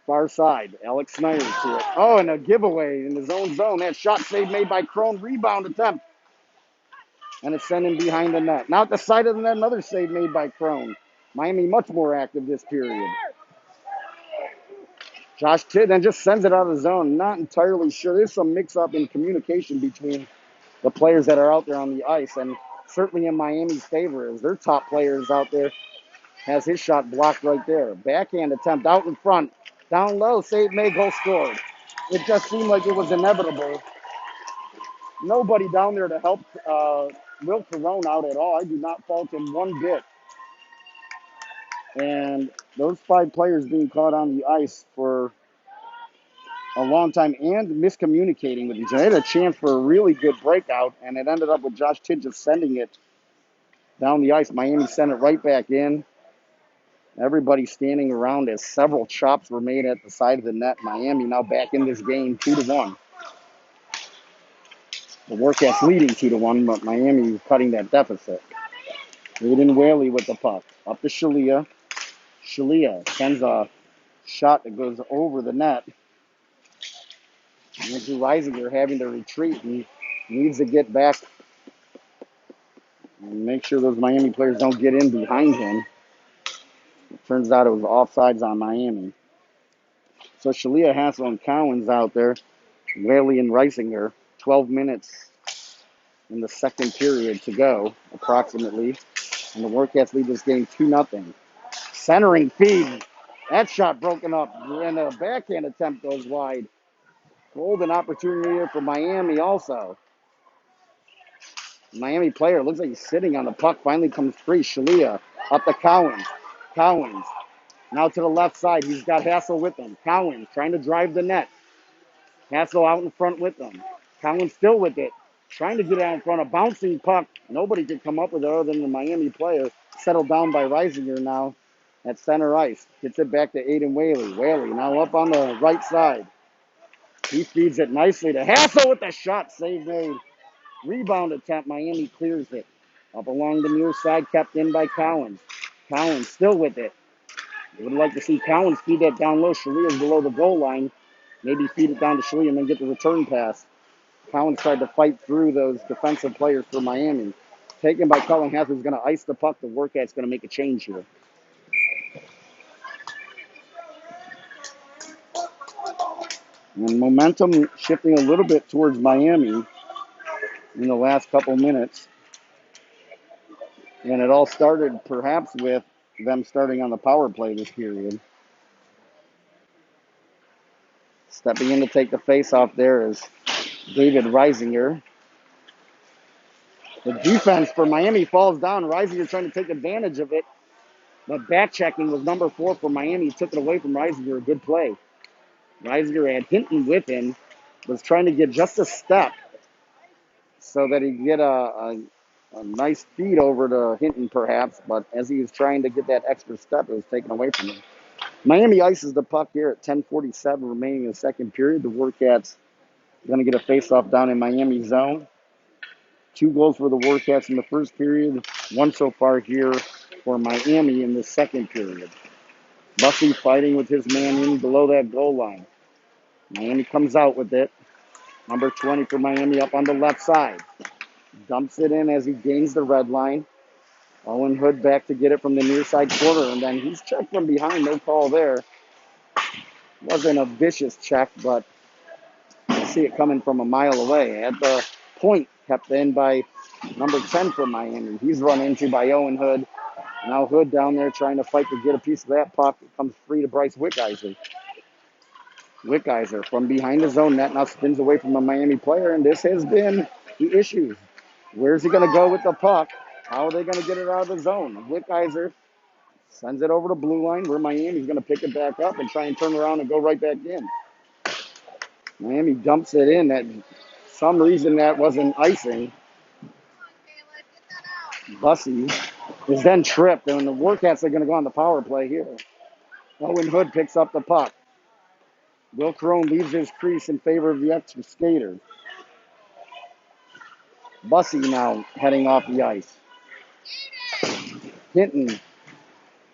Far side, Alex Snyder to it. Oh, and a giveaway in his own zone. That shot save made by Crone. Rebound attempt. And it's sent in behind the net. Now at the side of the net, another save made by Crone. Miami much more active this period. Josh Tidd then just sends it out of the zone. Not entirely sure. There's some mix-up in communication between the players that are out there on the ice, and certainly in Miami's favor as their top players out there has his shot blocked right there. Backhand attempt out in front. Down low, save made, goal scored. It just seemed like it was inevitable. Nobody down there to help Will Carone out at all. I do not fault him one bit. And those 5 players being caught on the ice for a long time and miscommunicating with each other. They had a chance for a really good breakout, and it ended up with Josh Tidd just sending it down the ice. Miami sent it right back in. Everybody standing around as several chops were made at the side of the net. Miami now back in this game 2-1. The Warcats leading 2-1, but Miami cutting that deficit. Aiden Whaley with the puck. Up to Shalia. Shalia sends a shot that goes over the net. Andrew Reisinger having to retreat. He needs to get back and make sure those Miami players don't get in behind him. It turns out it was offsides on Miami. So Shalia, Hassel, and Cowens out there. Whaley and Reisinger. 12 minutes in the second period to go, approximately. And the Warcats lead this game 2-0. Centering feed. That shot broken up. And a backhand attempt goes wide. Golden opportunity here for Miami also. Miami player looks like he's sitting on the puck. Finally comes free. Shalia up to Cowens. Cowens now to the left side. He's got Hassel with him. Cowens trying to drive the net. Hassel out in front with him. Cowens still with it. Trying to get out in front. A bouncing puck. Nobody could come up with it other than the Miami player. Settled down by Reisinger now at center ice. Gets it back to Aiden Whaley. Whaley now up on the right side. He feeds it nicely to Hassel with the shot. Save made. Rebound attempt. Miami clears it. Up along the near side, kept in by Cowens. Cowens still with it. They would like to see Cowens feed that down low. Shalia's below the goal line. Maybe feed it down to Shalia and then get the return pass. Cowens tried to fight through those defensive players for Miami. Taken by Cullen Hassel, who's going to ice the puck. The Warcats going to make a change here. And momentum shifting a little bit towards Miami in the last couple minutes. And it all started perhaps with them starting on the power play this period. Stepping in to take the face off there is David Reisinger. The defense for Miami falls down. Reisinger trying to take advantage of it. But back checking was number 4 for Miami. Took it away from Reisinger. A good play. Reisinger had Hinton with him. Was trying to get just a step so that he'd get a nice feed over to Hinton perhaps. But as he was trying to get that extra step, it was taken away from him. Miami ices the puck here at 10:47 remaining in the second period. The Warcats going to get a face-off down in Miami zone. 2 goals for the Warcats in the first period. 1 so far here for Miami in the second period. Bussey fighting with his man in below that goal line. Miami comes out with it. Number 20 for Miami up on the left side. Dumps it in as he gains the red line. Owen Hood back to get it from the near side corner, and then he's checked from behind. No call there. Wasn't a vicious check, but you see it coming from a mile away. At the point, kept in by number 10 for Miami. He's run into by Owen Hood. Now Hood down there trying to fight to get a piece of that puck. It comes free to Bryce Wickheiser. Wickheiser from behind his own net now spins away from a Miami player, and this has been the issue. Where's he going to go with the puck? How are they going to get it out of the zone? Wickheiser sends it over to blue line where Miami's going to pick it back up and try and turn around and go right back in. Miami dumps it in. That some reason that wasn't icing. Bussey is then tripped, and the Warcats are going to go on the power play here. Owen Hood picks up the puck. Will Crone leaves his crease in favor of the extra skater. Bussey now heading off the ice. Hinton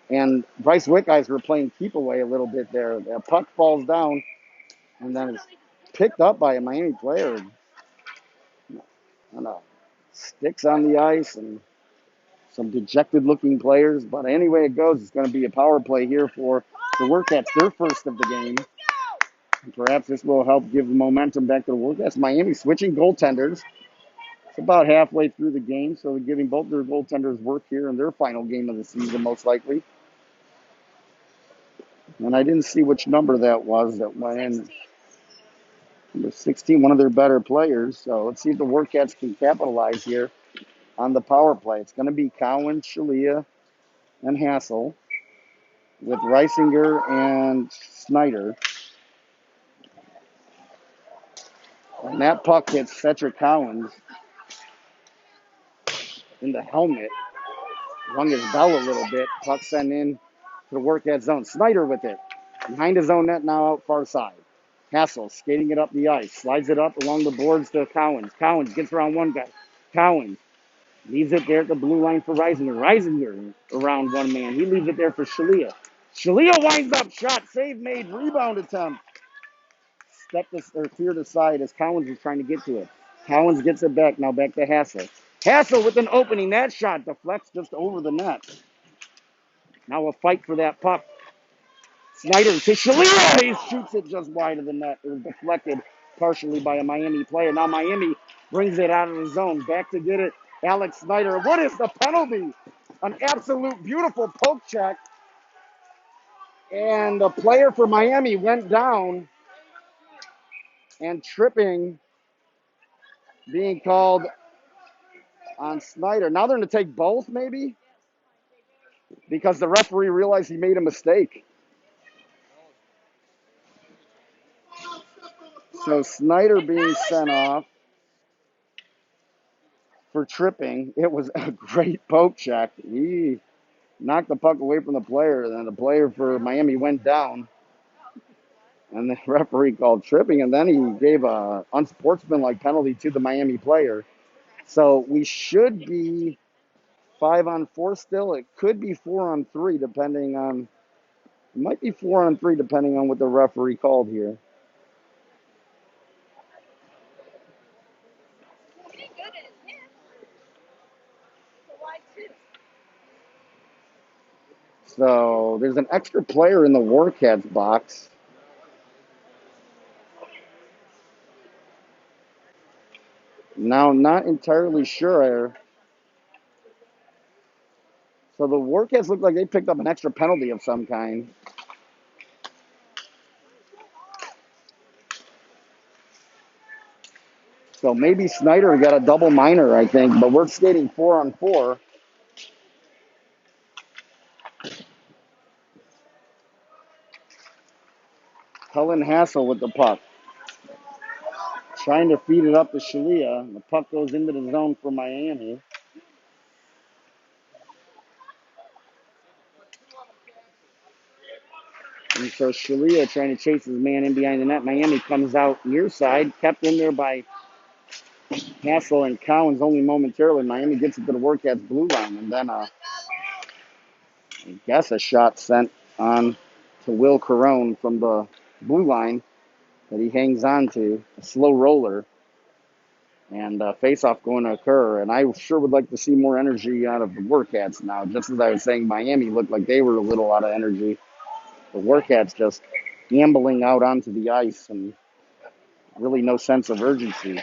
and Bryce Wickheiser were playing keep away a little bit there. The puck falls down and then it's picked up by a Miami player. And sticks on the ice and some dejected looking players. But anyway it goes, it's going to be a power play here for the Warcats, their first of the game. And perhaps this will help give the momentum back to the Warcats. Miami switching goaltenders. It's about halfway through the game, so they're giving both their goaltenders work here in their final game of the season, most likely. And I didn't see which number that was that went in. Number 16, one of their better players. So let's see if the Warcats can capitalize here on the power play. It's going to be Cowan, Shalia, and Hassel with Reisinger and Snyder. And that puck hits Cedric Cowens in the helmet. Rung his bell a little bit. Puck sent in to the Warcats zone. Snyder with it. Behind his own net now out far side. Hassel skating it up the ice. Slides it up along the boards to Cowens. Cowens gets around one guy. Cowens leaves it there at the blue line for Reisinger. Reisinger around one man. He leaves it there for Shalia. Shalia winds up. Shot. Save made. Rebound attempt. Cleared aside as Cowens is trying to get to it. Cowens gets it back. Now back to Hassel. Hassel with an opening. That shot deflects just over the net. Now a fight for that puck. Snyder to Shalia. He shoots it just wide of the net. It was deflected partially by a Miami player. Now Miami brings it out of the zone. Back to get it. Alex Snyder. What is the penalty? An absolute beautiful poke check. And the player for Miami went down. And tripping being called on Snyder. Now they're going to take both, maybe? Because the referee realized he made a mistake. So Snyder being sent off for tripping. It was a great poke check. He knocked the puck away from the player, and then the player for Miami went down. And the referee called tripping, and then he gave a unsportsmanlike penalty to the Miami player. So we should be 5-on-4 still. It could be 4-on-3 depending on. It might be 4-on-3 depending on what the referee called here. So there's an extra player in the Warcats box. Now, I'm not entirely sure. So the Warcats look like they picked up an extra penalty of some kind. So maybe Snyder got a double minor, I think, but we're skating 4-on-4. Cullen Hassel with the puck. Trying to feed it up to Shalia. The puck goes into the zone for Miami. And so Shalia trying to chase his man in behind the net. Miami comes out near side, kept in there by Hassel and Collins only momentarily. Miami gets it to the Warcats blue line, and then I guess a shot sent on to Will Carone from the blue line that he hangs on to, a slow roller, and face-off going to occur. And I sure would like to see more energy out of the Warcats now. Just as I was saying, Miami looked like they were a little out of energy. The Warcats just gambling out onto the ice and really no sense of urgency.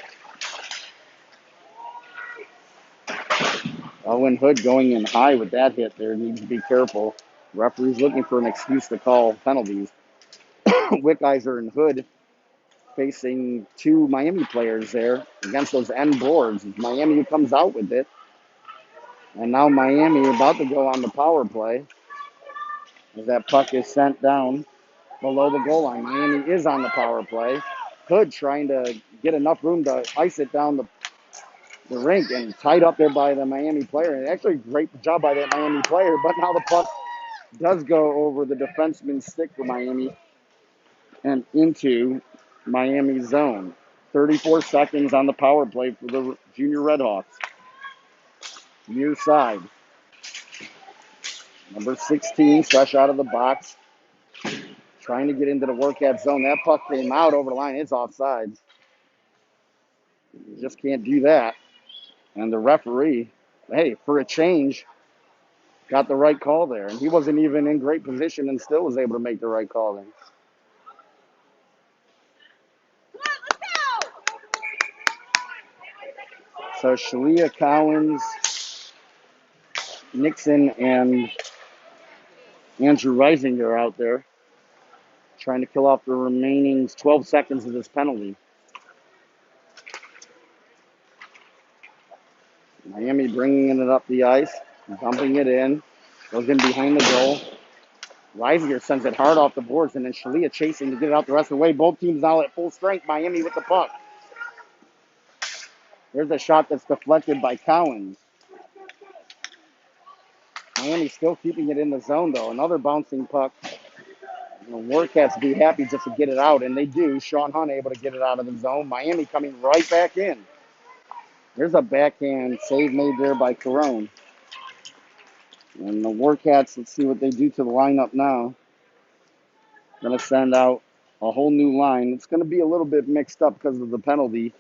Owen Hood going in high with that hit there. Needs to be careful. Referee's looking for an excuse to call penalties. Wickizer and Hood facing two Miami players there against those end boards. It's Miami who comes out with it. And now Miami about to go on the power play as that puck is sent down below the goal line. Miami is on the power play. Hood trying to get enough room to ice it down the rink and tied up there by the Miami player. And actually, great job by that Miami player, but now the puck does go over the defenseman's stick for Miami and into Miami's zone. 34 seconds on the power play for the Junior Redhawks. Near side. Number 16, fresh out of the box. Trying to get into the Warcat zone. That puck came out over the line. It's offsides. You just can't do that. And the referee, hey, for a change, got the right call there. And he wasn't even in great position and still was able to make the right call there. So Shalia, Collins, Nixon, and Andrew Rising are out there trying to kill off the remaining 12 seconds of this penalty. Miami bringing it up the ice, dumping it in, goes in behind the goal. Reisinger sends it hard off the boards, and then Shalia chasing to get it out the rest of the way. Both teams now at full strength. Miami with the puck. There's a shot that's deflected by Collins. Miami still keeping it in the zone, though. Another bouncing puck. The Warcats be happy just to get it out, and they do. Sean Hunt able to get it out of the zone. Miami coming right back in. There's a backhand save made there by Carone. And the Warcats, let's see what they do to the lineup now. Going to send out a whole new line. It's going to be a little bit mixed up because of the penalty,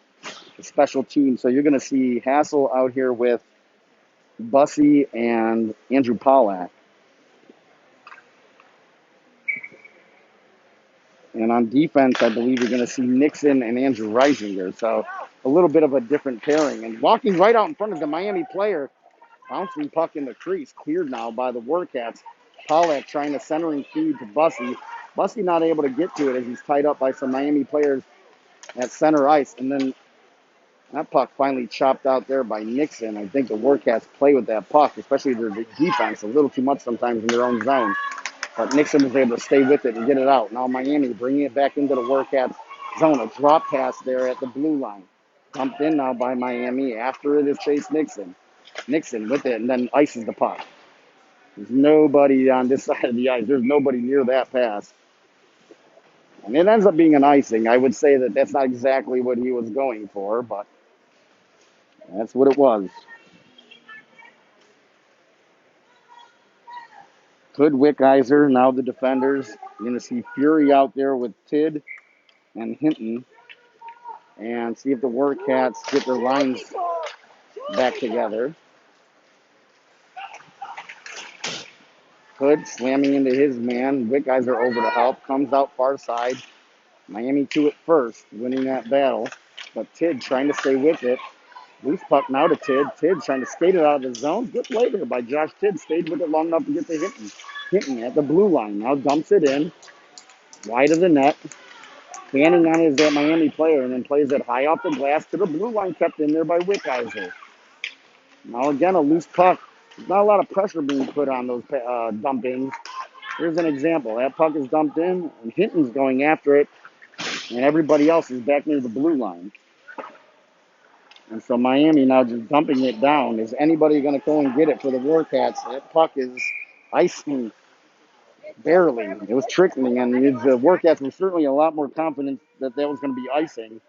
the special team. So you're going to see Hassel out here with Bussey and Andrew Pollack. And on defense, I believe you're going to see Nixon and Andrew Reisinger. So a little bit of a different pairing. And walking right out in front of the Miami player, bouncing puck in the crease, cleared now by the Warcats. Pollack trying to centering feed to Bussey. Bussey not able to get to it as he's tied up by some Miami players at center ice. And then that puck finally chopped out there by Nixon. I think the Warcats play with that puck, especially their defense, a little too much sometimes in their own zone. But Nixon was able to stay with it and get it out. Now Miami bringing it back into the Warcats zone. A drop pass there at the blue line. Dumped in now by Miami after it is Chase Nixon. Nixon with it and then ices the puck. There's nobody on this side of the ice. There's nobody near that pass. And it ends up being an icing. I would say that that's not exactly what he was going for, but that's what it was. Hood, Wickizer, now the defenders. You're going to see Fury out there with Tidd and Hinton. And see if the Warcats get their lines back together. Hood slamming into his man. Wickizer over to help. Comes out far side. Miami to it first, winning that battle. But Tidd trying to stay with it. Loose puck now to Tidd. Tidd trying to skate it out of the zone. Good play there by Josh Tidd. Stayed with it long enough to get to Hinton. Hinton at the blue line. Now dumps it in. Wide of the net. Standing on is that Miami player, and then plays it high off the glass to the blue line, kept in there by Wickheiser. Now again, a loose puck. There's not a lot of pressure being put on those dump-ins. Here's an example. That puck is dumped in, and Hinton's going after it, and everybody else is back near the blue line. And so Miami now just dumping it down. Is anybody going to go and get it for the Warcats? That puck is icing barely. It was trickling, and the Warcats were certainly a lot more confident that that was going to be icing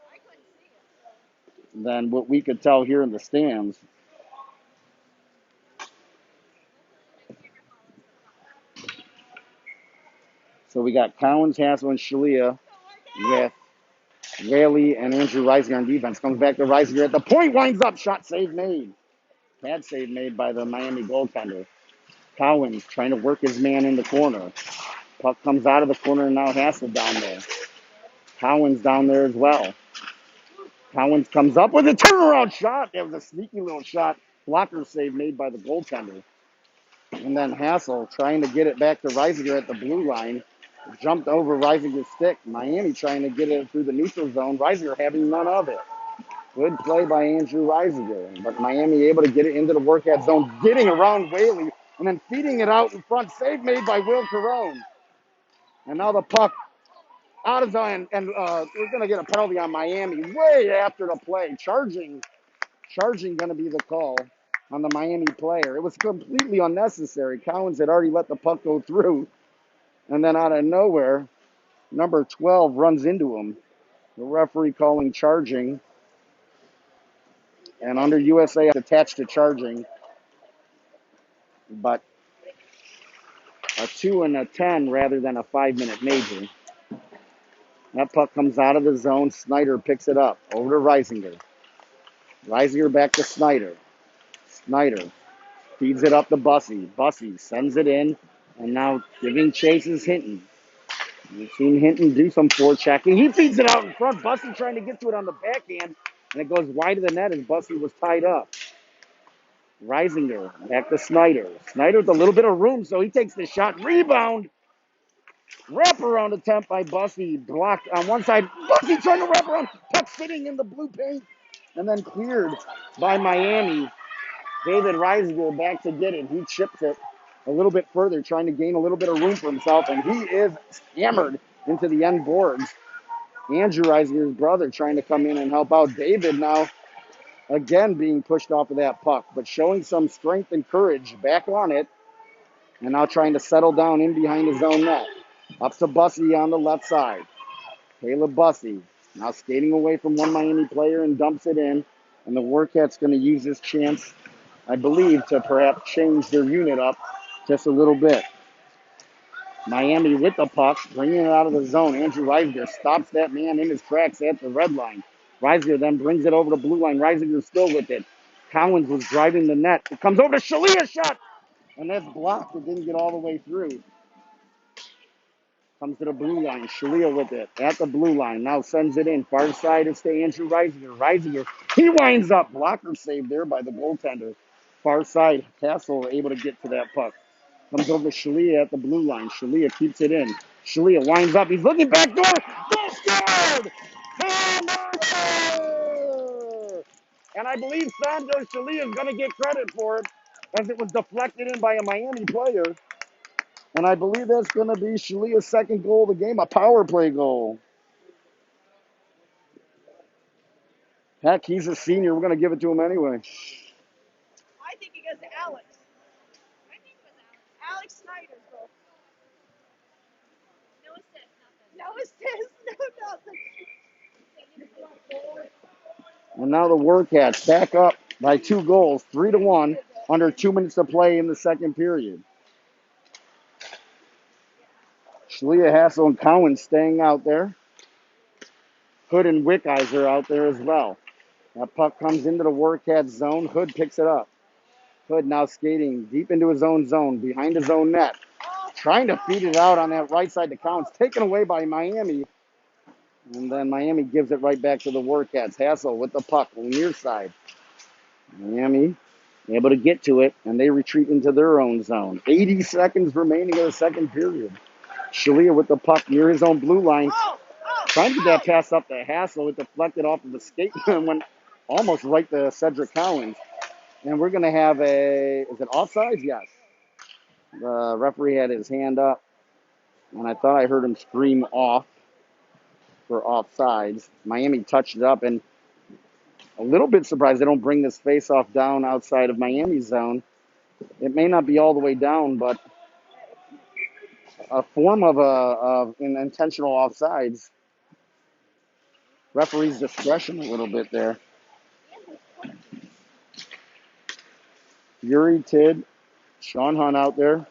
than what we could tell here in the stands. So we got Collins, Hassel, and Shalia with Rayleigh and Andrew Reisinger on defense. Comes back to Reisinger at the point, winds up, shot save made. Bad save made by the Miami goaltender. Collins trying to work his man in the corner. Puck comes out of the corner, and now Hassel down there. Collins down there as well. Collins comes up with a turnaround shot. It was a sneaky little shot. Blocker save made by the goaltender. And then Hassel trying to get it back to Reisinger at the blue line. Jumped over Reisinger's stick. Miami trying to get it through the neutral zone. Reisinger having none of it. Good play by Andrew Reisinger. But Miami able to get it into the Warcat zone, getting around Whaley, and then feeding it out in front. Save made by Will Carone. And now the puck out of zone, and we're going to get a penalty on Miami way after the play. Charging going to be the call on the Miami player. It was completely unnecessary. Collins had already let the puck go through, and then out of nowhere, number 12 runs into him. The referee calling charging, and under USA attached to charging, but a 2 and a 10 rather than a 5-minute major. That puck comes out of the zone. Snyder picks it up over to Reisinger. Reisinger back to Snyder. Snyder feeds it up to Bussey. Bussey sends it in, and now giving chase is Hinton. We've seen Hinton do some forechecking. He feeds it out in front. Bussey trying to get to it on the backhand, and it goes wide of the net as Bussey was tied up. Reisinger back to Snyder. Snyder with a little bit of room, so he takes the shot. Rebound. Wraparound attempt by Bussey. Blocked on one side. Bussey trying to wrap around. Puck sitting in the blue paint, and then cleared by Miami. David Reisinger back to get it. He chips it a little bit further, trying to gain a little bit of room for himself, and he is hammered into the end boards. Andrew Reisinger's brother trying to come in and help out. David now again being pushed off of that puck, but showing some strength and courage back on it, and now trying to settle down in behind his own net. Up to Bussey on the left side. Caleb Bussey now skating away from one Miami player and dumps it in, and the Warcats going to use this chance, I believe, to perhaps change their unit up just a little bit. Miami with the puck, bringing it out of the zone. Andrew Reisinger stops that man in his tracks at the red line. Reisinger then brings it over the blue line. Reisinger still with it. Collins was driving the net. It comes over to Shalia, shot, and that's blocked. It didn't get all the way through. Comes to the blue line. Shalia with it at the blue line. Now sends it in. Far side is to Andrew Reisinger. Reisinger, he winds up. Blocker saved there by the goaltender. Far side, Hassel able to get to that puck. Comes over to Shalia at the blue line. Shalia keeps it in. Shalia winds up. He's looking back door. Goal scored! Hamburger! And I believe Sandro Shalia is going to get credit for it, as it was deflected in by a Miami player. And I believe that's going to be Shalia's second goal of the game, a power play goal. Heck, he's a senior. We're going to give it to him anyway. I think it goes to Alex. I think it was Alex Snyder's goal. No assist, nothing. No assist, no nothing. And now the Warcats back up by 2 goals, 3-1, under 2 minutes to play in the second period. Shalia, Hassel, and Cowan staying out there. Hood and Wickheiser out there as well. That puck comes into the Warcats zone. Hood picks it up. Hood now skating deep into his own zone, behind his own net. Trying to feed it out on that right side to Collins. Taken away by Miami. And then Miami gives it right back to the Warcats. Hassel with the puck on the near side. Miami able to get to it, and they retreat into their own zone. 80 seconds remaining in the second period. Shalia with the puck near his own blue line. Trying to get that pass up to Hassel. It deflected off of the skate and went almost right to Cedric Collins. And we're going to have is it offsides? Yes. The referee had his hand up, and I thought I heard him scream off for offsides. Miami touched it up, and a little bit surprised they don't bring this face-off down outside of Miami's zone. It may not be all the way down, but a form of an intentional offsides. Referee's discretion a little bit there. Yuri, Tid, Sean Hunt out there.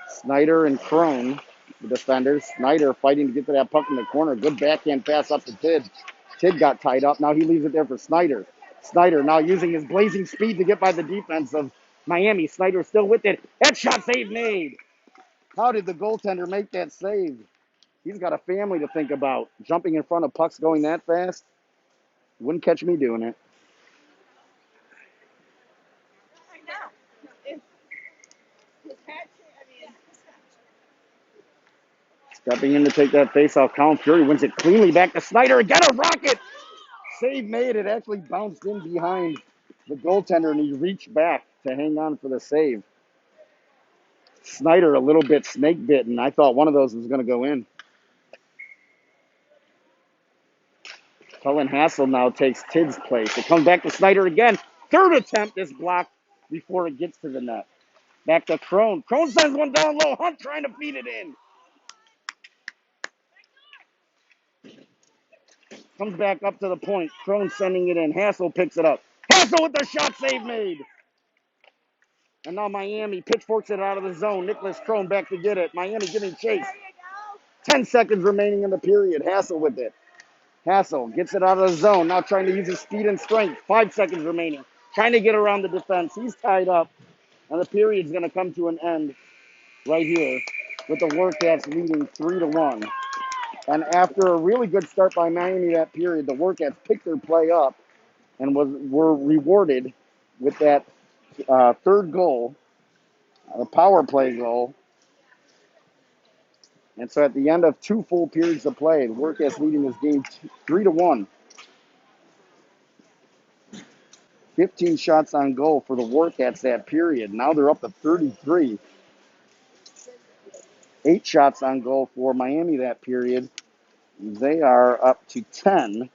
Snyder and Crone, the defenders. Snyder fighting to get to that puck in the corner. Good backhand pass up to Tid. Tid got tied up. Now he leaves it there for Snyder. Snyder now using his blazing speed to get by the defense of Miami. Snyder still with it. Headshot save made. How did the goaltender make that save? He's got a family to think about. Jumping in front of pucks going that fast. Wouldn't catch me doing it. I know. It's his hat. I mean, Stepping in to take that face-off. Colin Fury wins it cleanly back to Snyder. Again, a rocket. Save made. It actually bounced in behind the goaltender, and he reached back to hang on for the save. Snyder a little bit snake bitten. I thought one of those was going to go in. Cullen Hassel now takes Tid's place. It comes back to Snyder again. Third attempt is blocked before it gets to the net. Back to Crone. Crone sends one down low. Hunt trying to feed it in. Comes back up to the point. Crone sending it in. Hassel picks it up. Hassel with the shot save made. And now Miami pitchforks it out of the zone. Nicholas Crone back to get it. Miami giving chase. 10 seconds remaining in the period. Hassel with it. Hassel gets it out of the zone. Now trying to use his speed and strength. 5 seconds remaining. Trying to get around the defense. He's tied up. And the period's going to come to an end right here with the Warcats leading 3-1. And after a really good start by Miami that period, the Warcats picked their play up and were rewarded with that third goal, a power play goal. And so at the end of 2 full periods of play, the Warcats leading this game 3-1. 15 shots on goal for the Warcats that period. Now they're up to 33. 8 shots on goal for Miami that period. They are up to 10.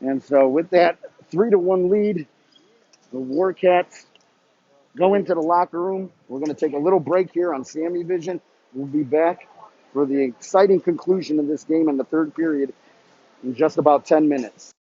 And so with that 3-1 lead, the Warcats go into the locker room. We're going to take a little break here on SammyVision. We'll be back for the exciting conclusion of this game in the third period in just about 10 minutes.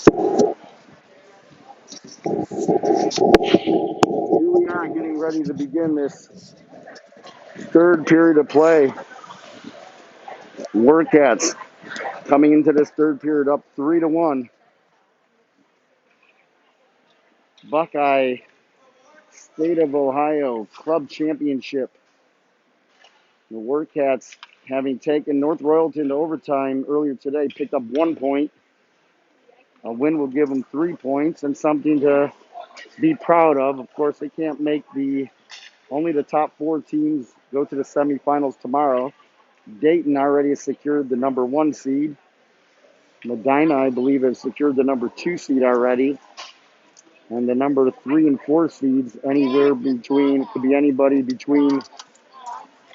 Here we are getting ready to begin this third period of play. Warcats coming into this third period up 3-1. Buckeye State of Ohio Club Championship. The Warcats, having taken North Royalton to overtime earlier today, picked up 1 point. A win will give them 3 points and something to be proud of. Of course, they can't make only the top 4 teams go to the semifinals tomorrow. Dayton already has secured the number 1 seed. Medina, I believe, has secured the number 2 seed already. And the number 3 and 4 seeds, anywhere between, could be anybody between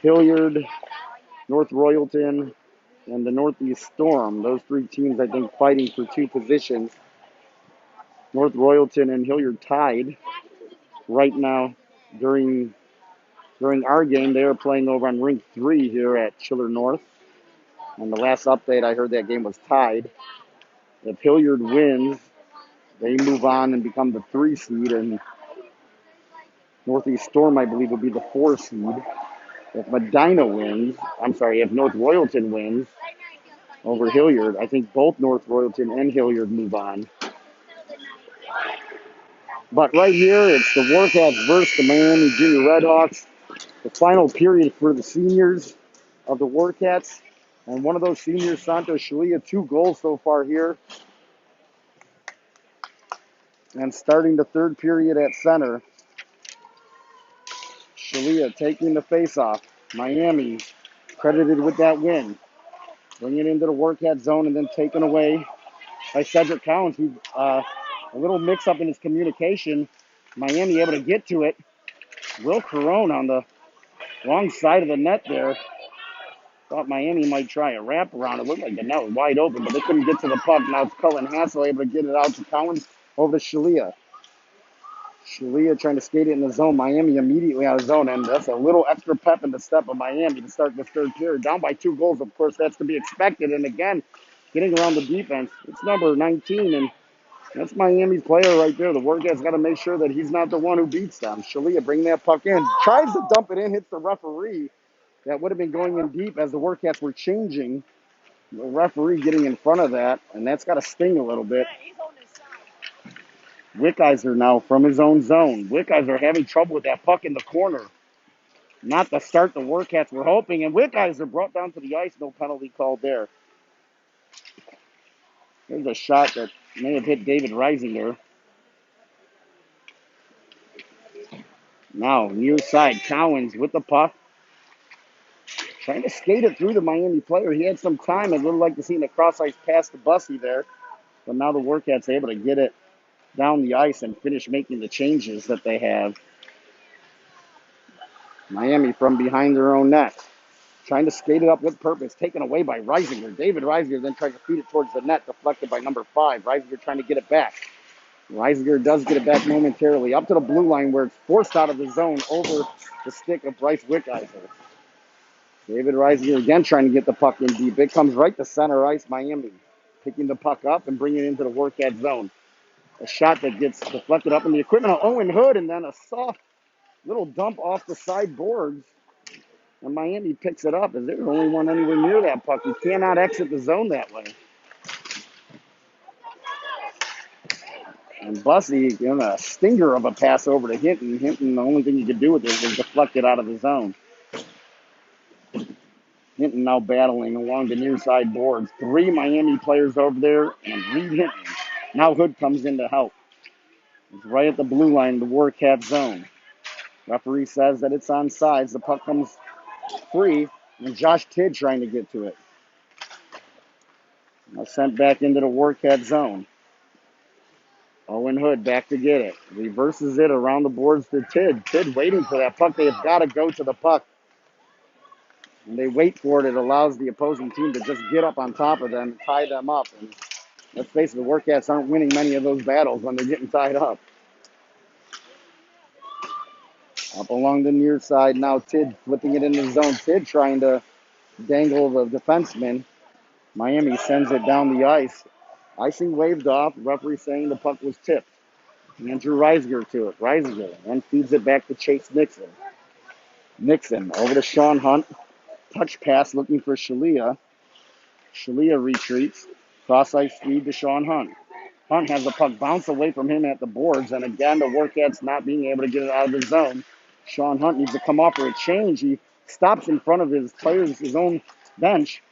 Hilliard, North Royalton, and the Northeast Storm. Those 3 teams, I think, fighting for 2 positions. North Royalton and Hilliard tied right now during our game. They are playing over on Rink 3 here at Chiller North. And the last update, I heard that game was tied. If Hilliard wins, they move on and become the 3 seed, and Northeast Storm, I believe, will be the 4 seed. If if North Royalton wins over Hilliard, I think both North Royalton and Hilliard move on. But right here, it's the Warcats versus the Miami Junior Redhawks. The final period for the seniors of the Warcats. And one of those seniors, Santos Shalia, 2 goals so far here. And starting the third period at center, Shalia taking the face-off. Miami credited with that win. Bringing it into the Warcat zone and then taken away by Cedric Collins. A little mix-up in his communication. Miami able to get to it. Will Carone on the wrong side of the net there. Thought Miami might try a wraparound. It looked like the net was wide open, but they couldn't get to the puck. Now it's Cullen Hassel able to get it out to Collins over to Shalia. Shalia trying to skate it in the zone. Miami immediately out of zone, and that's a little extra pep in the step of Miami to start this third period. Down by 2 goals, of course, that's to be expected. And again, getting around the defense. It's number 19, and that's Miami's player right there. The Warcats got to make sure that he's not the one who beats them. Shalia bring that puck in. Tries to dump it in, hits the referee. That would have been going in deep as the Warcats were changing. The referee getting in front of that, and that's got to sting a little bit. Wickizer now from his own zone. Wickizer having trouble with that puck in the corner. Not the start the Warcats were hoping, and Wickizer brought down to the ice. No penalty called there. There's a shot that may have hit David Reisinger. Now, near side, Cowens with the puck. Trying to skate it through the Miami player. He had some time. I'd really like to see him cross ice past the Bussy there. But now the Warcats able to get it down the ice and finish making the changes that they have. Miami from behind their own net. Trying to skate it up with purpose. Taken away by Reisinger. David Reisinger then trying to feed it towards the net. Deflected by number 5. Reisinger trying to get it back. Reisinger does get it back momentarily. Up to the blue line where it's forced out of the zone over the stick of Bryce Wickizer. David Reisinger again trying to get the puck in deep. It comes right to center ice. Miami picking the puck up and bringing it into the Warcat zone. A shot that gets deflected up in the equipment of Owen Hood, and then a soft little dump off the side boards. And Miami picks it up, and they're the only one anywhere near that puck. You cannot exit the zone that way. And Bussy, a stinger of a pass over to Hinton. Hinton, the only thing he could do with it was deflect it out of the zone. Hinton now battling along the near side boards. 3 Miami players over there, and Reed Hinton. Now Hood comes in to help. It's right at the blue line, the Warcat zone. Referee says that it's on sides. The puck comes free, and Josh Tidd trying to get to it. Now sent back into the Warcat zone. Owen Hood back to get it. Reverses it around the boards to Tidd. Tidd waiting for that puck. They have got to go to the puck. And they wait for it. It allows the opposing team to just get up on top of them, tie them up. And let's face it, the Warcats aren't winning many of those battles when they're getting tied up. Up along the near side, now Tidd flipping it in the zone. Tidd trying to dangle the defenseman. Miami sends it down the ice. Icing waved off. Referee saying the puck was tipped. Andrew Reisinger to it. Reisinger then feeds it back to Chase Nixon. Nixon over to Sean Hunt. Touch pass looking for Shalia. Shalia retreats. Cross ice feed to Sean Hunt. Hunt has the puck bounce away from him at the boards, and again, the Warcats not being able to get it out of his zone. Sean Hunt needs to come off for a change. He stops in front of his players, his own bench,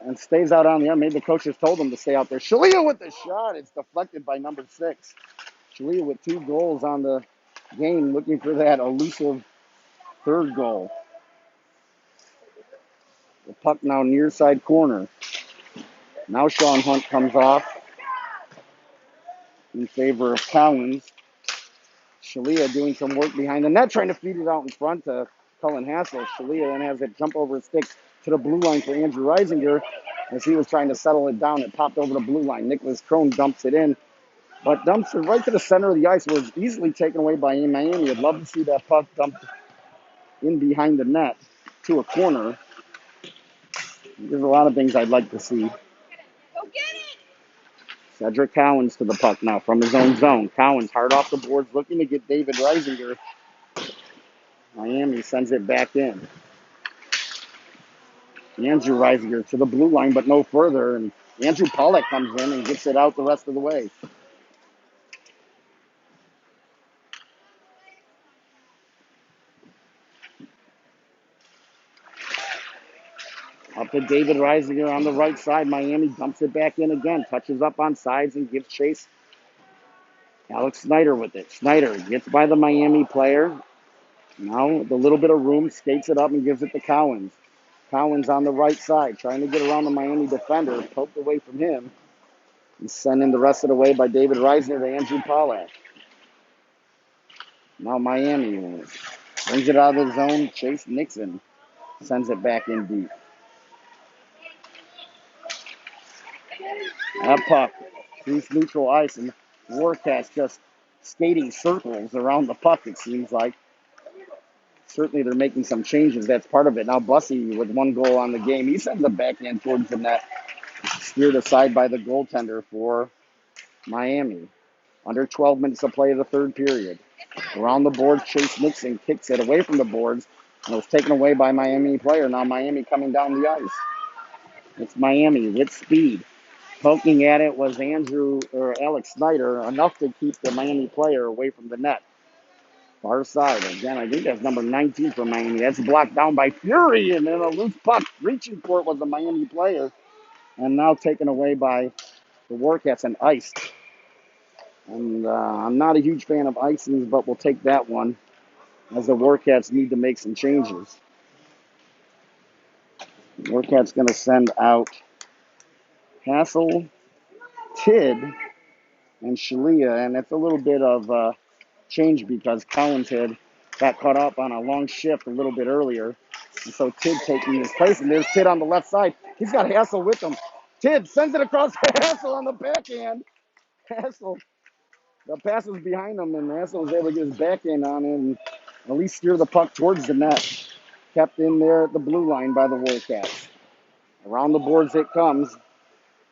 and stays out on the end. Maybe the coaches told him to stay out there. Shalia with the shot. It's deflected by number 6. Shalia with 2 goals on the game, looking for that elusive third goal. The puck now near side corner. Now Sean Hunt comes off in favor of Collins. Shalia doing some work behind the net, trying to feed it out in front to Cullen Hassel. Shalia then has it jump over his stick to the blue line for Andrew Reisinger. As he was trying to settle it down, it popped over the blue line. Nicholas Crone dumps it in, but dumps it right to the center of the ice, where it's easily taken away by Miami. I'd love to see that puck dumped in behind the net to a corner. There's a lot of things I'd like to see. Go get it! Cedric Collins to the puck now from his own zone. Collins hard off the boards, looking to get David Reisinger. Miami sends it back in. Andrew Reisinger to the blue line, but no further. And Andrew Pollock comes in and gets it out the rest of the way. Up to David Reisinger on the right side. Miami dumps it back in again. Touches up on sides and gives chase. Alex Snyder with it. Snyder gets by the Miami player. Now with a little bit of room, skates it up and gives it to Collins. Collins on the right side, trying to get around the Miami defender. Poked away from him. And sent in the rest of the way by David Reisinger to Andrew Pollock. Now Miami brings it out of the zone. Chase Nixon sends it back in deep. That puck through neutral ice, and Warcats just skating circles around the puck, it seems like. Certainly they're making some changes. That's part of it. Now Bussey with 1 goal on the game. He sends it backhand towards the net. Steered aside by the goaltender for Miami. Under 12 minutes of play of the third period. Around the boards, Chase Nixon kicks it away from the boards. And it was taken away by Miami player. Now Miami coming down the ice. It's Miami with speed. Poking at it was Alex Snyder, enough to keep the Miami player away from the net. Far side. Again, I think that's number 19 for Miami. That's blocked down by Fury, and then a loose puck reaching for it was the Miami player. And now taken away by the Warcats and iced. And I'm not a huge fan of icings, but we'll take that one, as the Warcats need to make some changes. The Warcats going to send out Hassel, Tidd, and Shalia, and it's a little bit of change because Collins had got caught up on a long shift a little bit earlier. And so Tidd taking his place, and there's Tidd on the left side. He's got Hassel with him. Tidd sends it across to Hassel on the backhand. Hassel, the pass was behind him, and Hassel was able to get his backhand on it and at least steer the puck towards the net. Kept in there at the blue line by the Warcats. Around the boards it comes.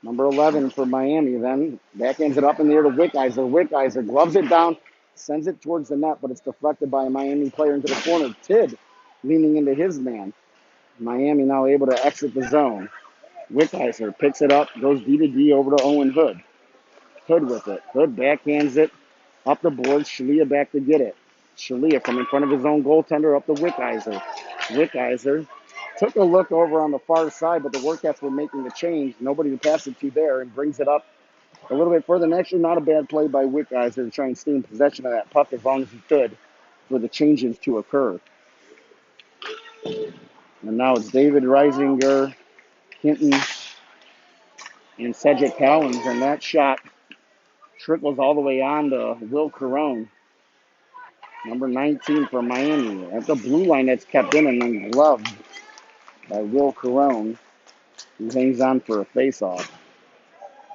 Number 11 for Miami then. Backhands it up in the air to Wickizer. Wickizer gloves it down, sends it towards the net, but it's deflected by a Miami player into the corner. Tidd leaning into his man. Miami now able to exit the zone. Wickizer picks it up, goes D to D over to Owen Hood. Hood with it. Hood backhands it up the boards. Shalia back to get it. Shalia from in front of his own goaltender up to Wickizer. Wickizer took a look over on the far side, but the Warcats were making the change. Nobody to pass it to there, and brings it up a little bit further. And actually not a bad play by Wickizer to try and stay in possession of that puck as long as he could for the changes to occur. And now it's David Reisinger, Hinton, and Cedric Collins, and that shot trickles all the way on to Will Carone, number 19 for Miami. At the blue line, that's kept in and then gloved by Will Carone, who hangs on for a face-off.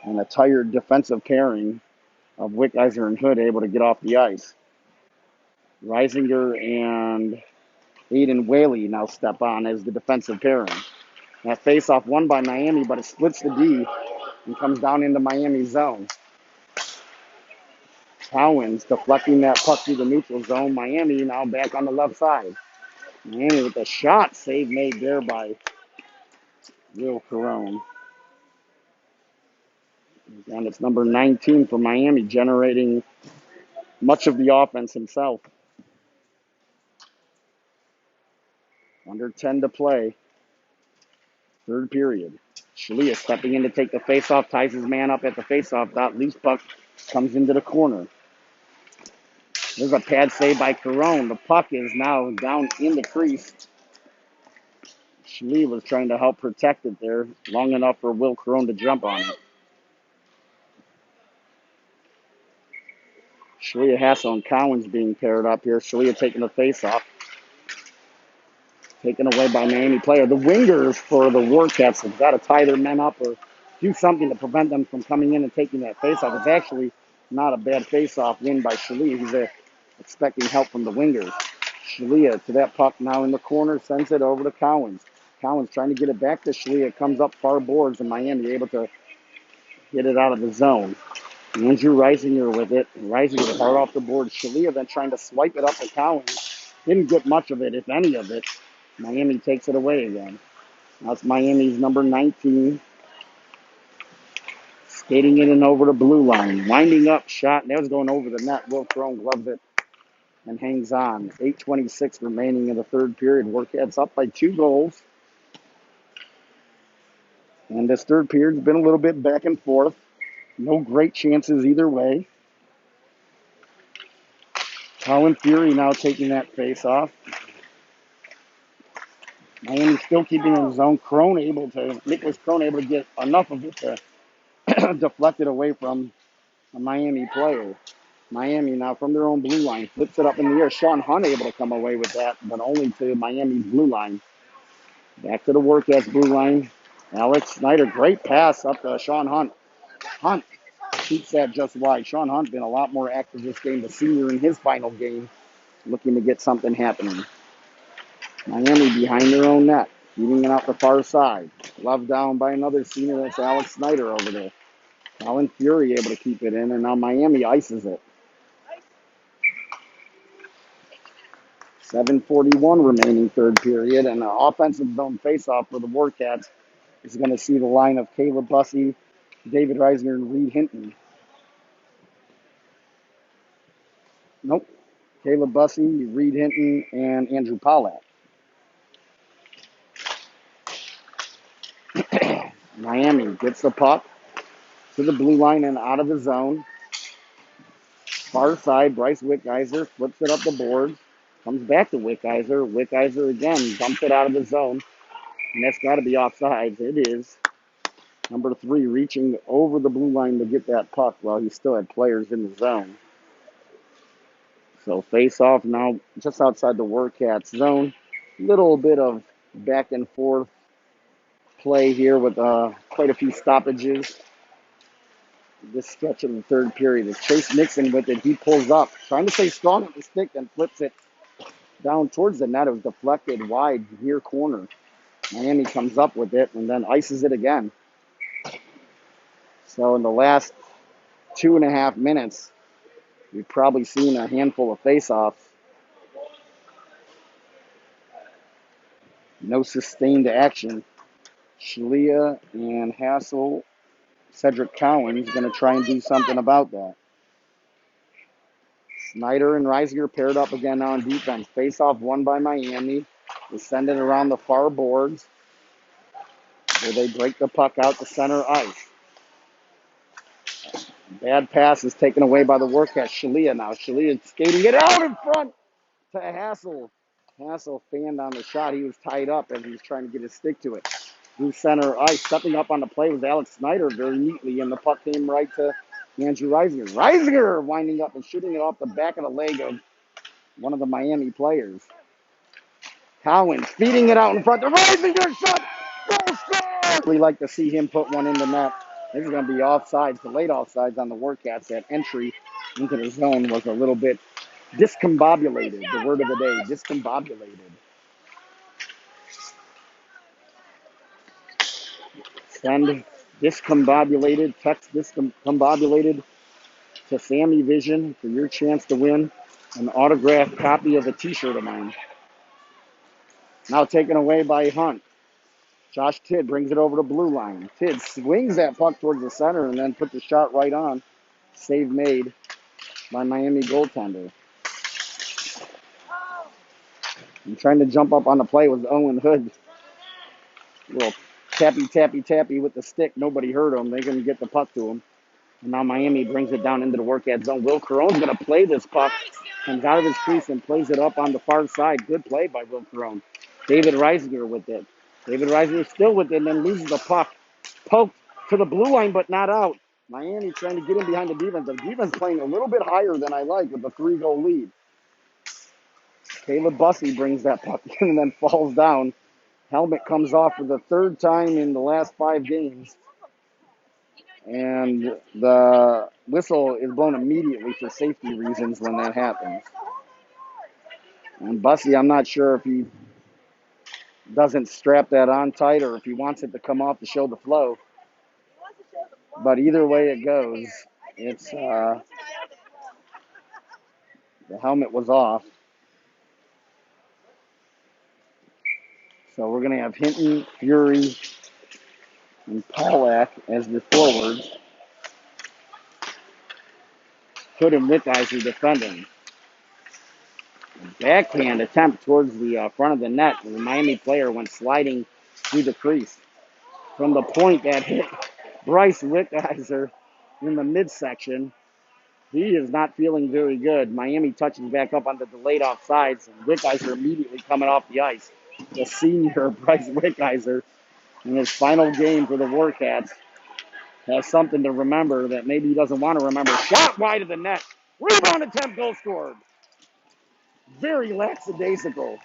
And a tired defensive pairing of Wickizer and Hood able to get off the ice. Reisinger and Aiden Whaley now step on as the defensive pairing. That face-off won by Miami, but it splits the D. and comes down into Miami zone. Cowens deflecting that puck through the neutral zone. Miami now back on the left side. Miami with a shot save made there by Will Carone. And it's number 19 for Miami, generating much of the offense himself. Under 10 to play. Third period. Shalia stepping in to take the faceoff, ties his man up at the faceoff dot. Loose puck comes into the corner. There's a pad save by Carone. The puck is now down in the crease. Shalia was trying to help protect it there long enough for Will Carone to jump on it. Shalia Hassel and Cowens being paired up here. Shalia taking the faceoff. Taken away by Miami player. The wingers for the Warcats have got to tie their men up or do something to prevent them from coming in and taking that faceoff. It's actually not a bad faceoff win by Shalia. He's expecting help from the wingers. Shalia to that puck now in the corner, sends it over to Cowens. Cowens trying to get it back to Shalia, comes up far boards, and Miami able to get it out of the zone. Andrew Reisinger with it. Reisinger hard off the board. Shalia then trying to swipe it up to Cowens. Didn't get much of it, if any of it. Miami takes it away again. That's Miami's number 19. Skating in and over the blue line. Winding up shot. That was going over the net. Will Carone gloves it and hangs on. 8:26 remaining in the third period. Warcats up by 2 goals. And this third period's been a little bit back and forth. No great chances either way. Colin Fury now taking that face off. Miami still keeping in the zone. Nicholas Crone able to get enough of it to deflect it away from a Miami player. Miami now from their own blue line flips it up in the air. Sean Hunt able to come away with that, but only to Miami's blue line. Back to the Warcats blue line. Alex Snyder, great pass up to Sean Hunt. Hunt shoots that just wide. Sean Hunt been a lot more active this game, the senior in his final game, looking to get something happening. Miami behind their own net, feeding it out the far side. Love down by another senior, that's Alex Snyder over there. Colin Fury able to keep it in, and now Miami ices it. 7:41 remaining third period, and an offensive zone faceoff for the Warcats is going to see the line of Caleb Bussey, David Reisinger, and Reed Hinton. Nope. Caleb Bussey, Reed Hinton, and Andrew Pollack. Miami gets the puck to the blue line and out of the zone. Far side, Bryce Wickgeiser flips it up the boards. Comes back to Wickgeiser. Wickgeiser again dumps it out of the zone. And that's got to be offsides. It is. Number 3 reaching over the blue line to get that puck while he still had players in the zone. So face off now just outside the Warcats zone. Little bit of back and forth play here with quite a few stoppages. This stretch of the third period is Chase Nixon with it. He pulls up, trying to stay strong with the stick, and flips it down towards the net. It was deflected wide near corner. Miami comes up with it and then ices it again. So in the last 2.5 minutes, we've probably seen a handful of face-offs. No sustained action. Shalia and Hassel, Cedric Cowens going to try and do something about that. Snyder and Reisinger paired up again on defense. Face-off won by Miami. They send it around the far boards where they break the puck out to center ice. Bad pass is taken away by the Warcats. Shalia now. Shalia skating it out in front to Hassel. Hassel fanned on the shot. He was tied up as he was trying to get his stick to it. Through center ice. Stepping up on the play was Alex Snyder very neatly, and the puck came right to Andrew Reisinger. Reisinger winding up and shooting it off the back of the leg of one of the Miami players. Cowens feeding it out in front. The Reisinger shot! Goal score! We like to see him put one in the net. This is going to be offsides, the late offsides on the Warcats. That entry into the zone was a little bit discombobulated. The word of the day, discombobulated. Send discombobulated, text discombobulated to SammyVision for your chance to win an autographed copy of a t-shirt of mine. Now taken away by Hunt. Josh Tidd brings it over to blue line. Tidd swings that puck towards the center and then puts the shot right on. Save made by Miami goaltender. And trying to jump up on the play was Owen Hood. Little tappy with the stick. Nobody hurt him. They couldn't get the puck to him. And now Miami brings it down into the Warcats zone. Will Caron's going to play this puck. Comes out of his crease and plays it up on the far side. Good play by Will Caron. David Reisinger with it. David Reisinger still with it and then loses the puck. Poked to the blue line, but not out. Miami trying to get in behind the defense. The defense playing a little bit higher than I like with a 3-goal lead. Caleb Bussey brings that puck in and then falls down. Helmet comes off for the third time in the last 5 games. And the whistle is blown immediately for safety reasons when that happens. And Bussey, I'm not sure if he doesn't strap that on tight or if he wants it to come off to show the flow. But either way it goes, it's the helmet was off. So we're going to have Hinton, Fury, and Pollack as the forwards. Hood and Wickheiser defending. Backhand attempt towards the front of the net. The Miami player went sliding through the crease. From the point that hit Bryce Wickheiser in the midsection. He is not feeling very good. Miami touches back up on the delayed offsides, and Wickheiser immediately coming off the ice. The senior Bryce Wickheiser in his final game for the Warcats has something to remember that maybe he doesn't want to remember. Shot wide of the net. Rebound attempt, goal scored. Very lackadaisical.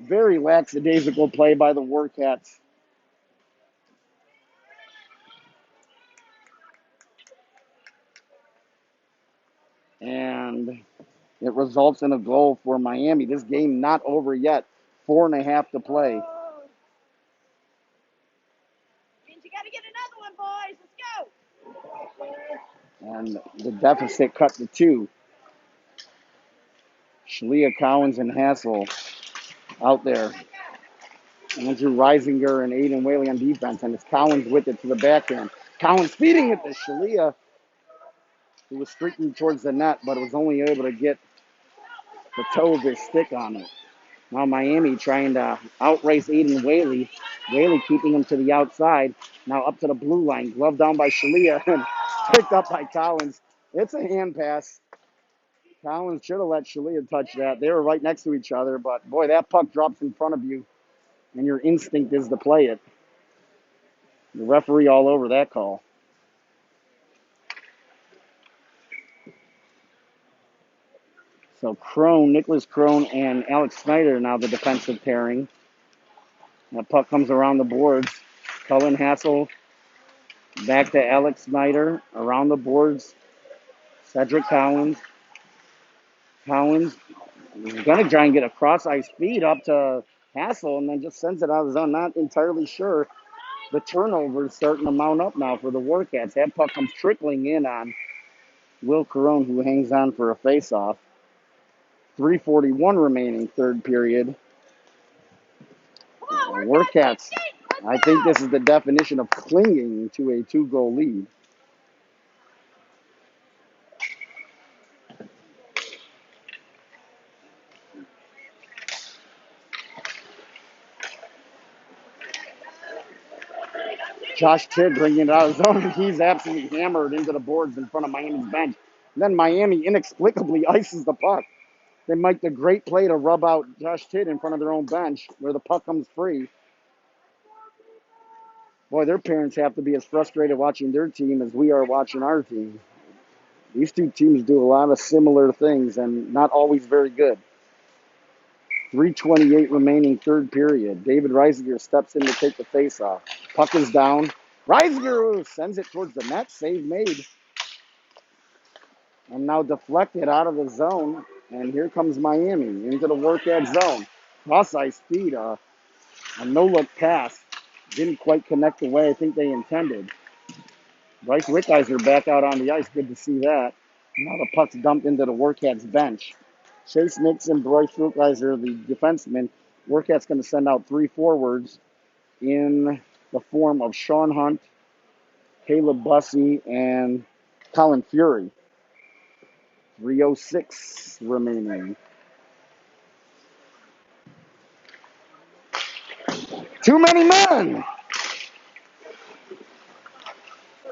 Very lackadaisical play by the Warcats. And it results in a goal for Miami. This game not over yet. 4.5 to play. Means you got to get another one, boys. Let's go. And the deficit cut to 2. Shalia, Cowens, and Hassel out there. Andrew Reisinger and Aiden Whaley on defense. And it's Cowens with it to the backhand. Cowens feeding it to Shalia, who was streaking towards the net, but was only able to get the toe of his stick on it. Now Miami trying to outrace Aiden Whaley. Whaley keeping him to the outside. Now up to the blue line. Glove down by Shalia and picked up by Cowens. It's a hand pass. Cowens should have let Shalia touch that. They were right next to each other, but boy, that puck drops in front of you, and your instinct is to play it. The referee all over that call. So Nicholas Crone, and Alex Snyder now the defensive pairing. That puck comes around the boards. Cullen Hassel back to Alex Snyder. Around the boards, Cedric Cowens. Cowens is going to try and get a cross-ice feed up to Hassel and then just sends it out of the zone. Not entirely sure. The turnover is starting to mount up now for the Warcats. That puck comes trickling in on Will Caron, who hangs on for a face-off. 3:41 remaining, third period. Warcats, I think this is the definition of clinging to a 2-goal lead. Josh Tidd bringing it out of his zone. He's absolutely hammered into the boards in front of Miami's bench. And then Miami inexplicably ices the puck. They make the great play to rub out Josh Tidd in front of their own bench where the puck comes free. Boy, their parents have to be as frustrated watching their team as we are watching our team. These two teams do a lot of similar things and not always very good. 3:28 remaining, third period. David Reisinger steps in to take the face-off. Puck is down. Reisinger sends it towards the net. Save made. And now deflected out of the zone. And here comes Miami into the Warcat zone. Cross-ice feed. A no-look pass. Didn't quite connect the way I think they intended. Bryce Wickheiser back out on the ice. Good to see that. Now the puck's dumped into the Warcats bench. Chase Nixon, Bryce Wickheiser, the defenseman. Warcats going to send out 3 forwards in the form of Sean Hunt, Caleb Bussey, and Colin Fury. 3:06 remaining. Too many men!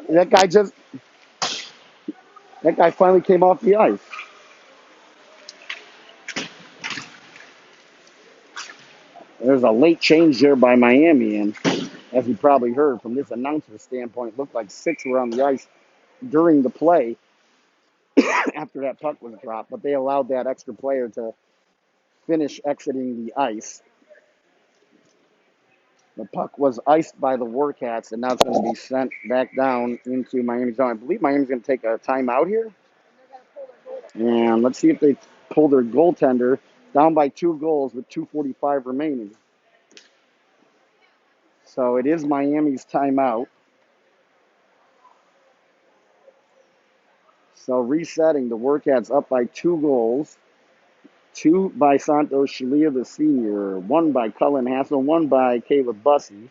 That guy finally came off the ice. There's a late change here by Miami, and as you probably heard from this announcer standpoint, looked like 6 were on the ice during the play after that puck was dropped, but they allowed that extra player to finish exiting the ice. The puck was iced by the Warcats, and now it's going to be sent back down into Miami's zone. I believe Miami's going to take a timeout here. And let's see if they pull their goaltender down by 2 goals with 2:45 remaining. So it is Miami's timeout. So resetting, the Warcats up by 2 goals. 2 by Santos Shalia, the senior. 1 by Cullen Hassel. 1 by Caleb Bussey.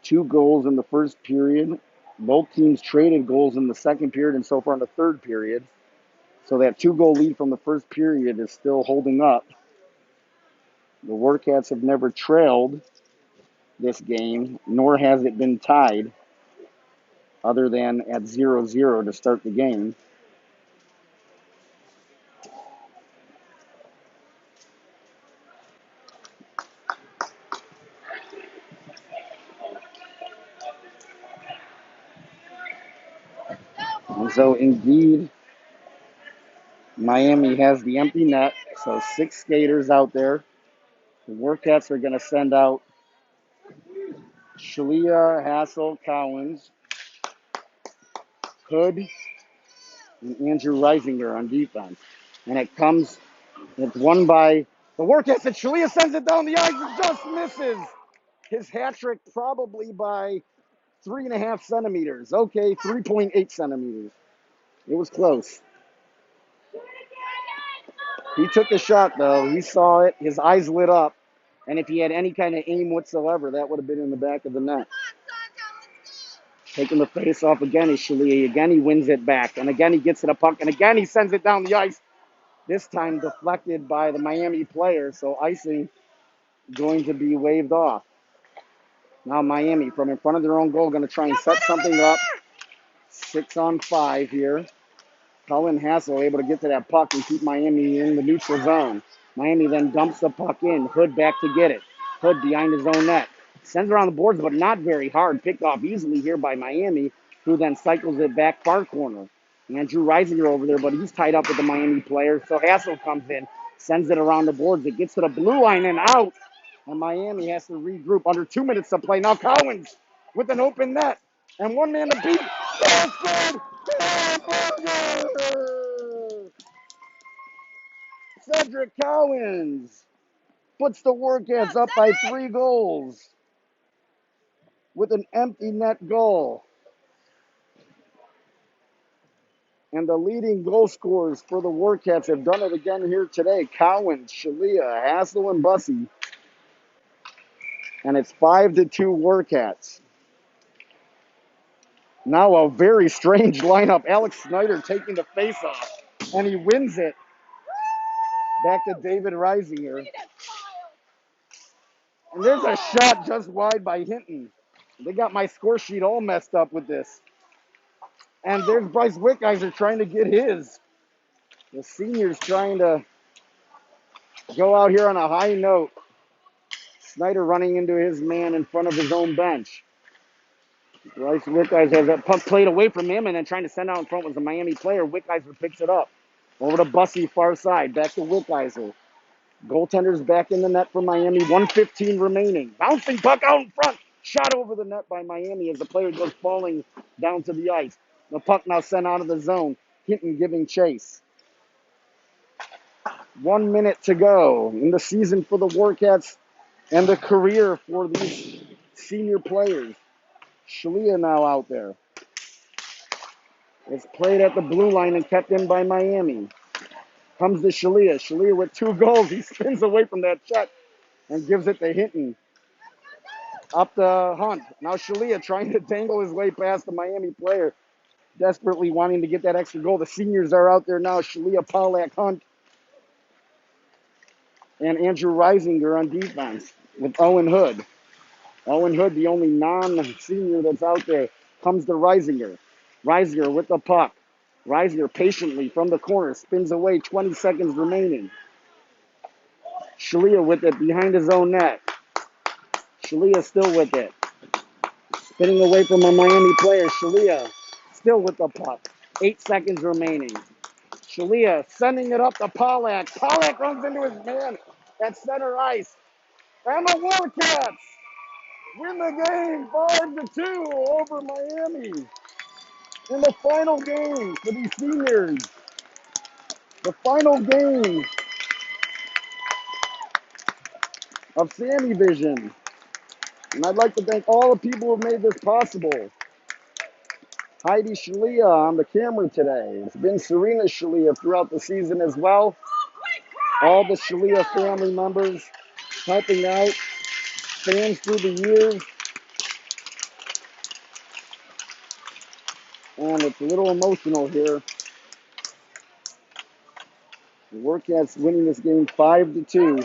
2 goals in the first period. Both teams traded goals in the second period and so far in the third period. So that 2-goal lead from the first period is still holding up. The Warcats have never trailed this game, nor has it been tied, other than at 0-0 to start the game. And so, indeed, Miami has the empty net, so 6 skaters out there. The Warcats are going to send out Shalia, Hassel, Cowens, Hood, and Andrew Reisinger on defense. And it's won by the Warcats, and Shalia sends it down the ice and just misses. His hat trick probably by 3.5 centimeters. Okay, 3.8 centimeters. It was close. He took the shot, though. He saw it. His eyes lit up. And if he had any kind of aim whatsoever, that would have been in the back of the net. Taking the face off again is Shalia. Again, he wins it back. And again, he gets to the puck. And again, he sends it down the ice. This time deflected by the Miami player. So icing going to be waved off. Now Miami, from in front of their own goal, going to try and set something up. 6-on-5 here. Cullen Hassel able to get to that puck and keep Miami in the neutral zone. Miami then dumps the puck in. Hood back to get it. Hood behind his own net. Sends it around the boards, but not very hard. Picked off easily here by Miami, who then cycles it back far corner. Andrew Reisinger over there, but he's tied up with the Miami player. So Hassel comes in, sends it around the boards. It gets to the blue line and out. And Miami has to regroup. Under 2 minutes to play. Now Cowens with an open net. And 1 man to beat. Cedric Cowens puts the Warcats up by 3 goals with an empty net goal. And the leading goal scorers for the Warcats have done it again here today. Cowens, Shalia, Hassel, and Bussey. And it's 5-2 Warcats. Now a very strange lineup. Alex Snyder taking the face-off. And he wins it. Back to David Reisinger. And there's a shot just wide by Hinton. They got my score sheet all messed up with this. And there's Bryce Wickheiser trying to get his. The senior's trying to go out here on a high note. Snyder running into his man in front of his own bench. Bryce Wickheiser has that puck played away from him and then trying to send out in front was a Miami player. Wickheiser picks it up. Over to Bussey, far side. Back to Wickheiser. Goaltender's back in the net for Miami. 1:15 remaining. Bouncing puck out in front. Shot over the net by Miami as the player goes falling down to the ice. The puck now sent out of the zone. Hinton giving chase. 1 minute to go in the season for the Warcats and the career for these senior players. Shalia now out there. It's played at the blue line and kept in by Miami. Comes to Shalia. Shalia with 2 goals. He spins away from that check and gives it to Hinton. Up to Hunt. Now Shalia trying to dangle his way past the Miami player. Desperately wanting to get that extra goal. The seniors are out there now. Shalia, Pollack, Hunt, and Andrew Reisinger on defense with Owen Hood. Owen Hood, the only non-senior that's out there, comes to Reisinger. Reisinger with the puck. Reisinger patiently from the corner, spins away, 20 seconds remaining. Shalia with it behind his own net. Shalia still with it. Spinning away from a Miami player. Shalia still with the puck. 8 seconds remaining. Shalia sending it up to Pollack. Pollack runs into his man at center ice. And the Warcats win the game 5-2 over Miami. In the final game for these seniors. The final game of SammyVision. And I'd like to thank all the people who made this possible. Heidi Shalia on the camera today. It's been Serena Shalia throughout the season as well. All the Shalia family members helping out, fans through the years. And it's a little emotional here. The Warcats winning this game 5-2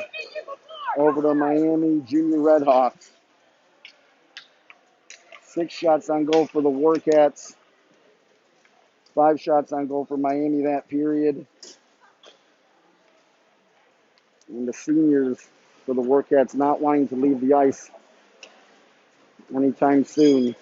over the Miami Junior Redhawks. 6 shots on goal for the Warcats. 5 shots on goal for Miami that period. And the seniors for the Warcats not wanting to leave the ice anytime soon.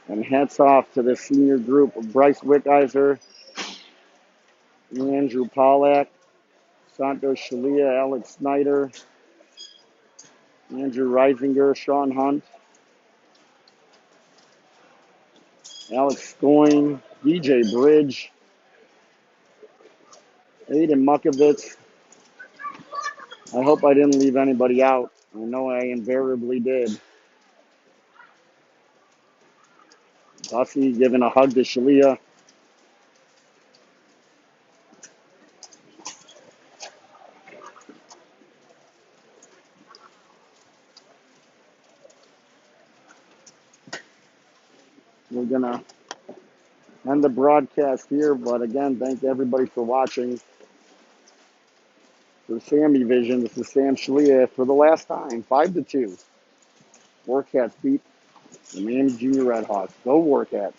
And hats off to the senior group of Bryce Wickizer, Andrew Pollack, Santos Shalia, Alex Snyder, Andrew Reisinger, Sean Hunt, Alex Scoyne, DJ Bridge, Aiden Mukovitz. I hope I didn't leave anybody out. I know I invariably did. Bussy giving a hug to Shalia. We're going to end the broadcast here, but again, thank everybody for watching. For SammyVision, this is Sam Shalia for the last time, 5-2. Warcats beat the Miami Junior Redhawks. Go Warcats.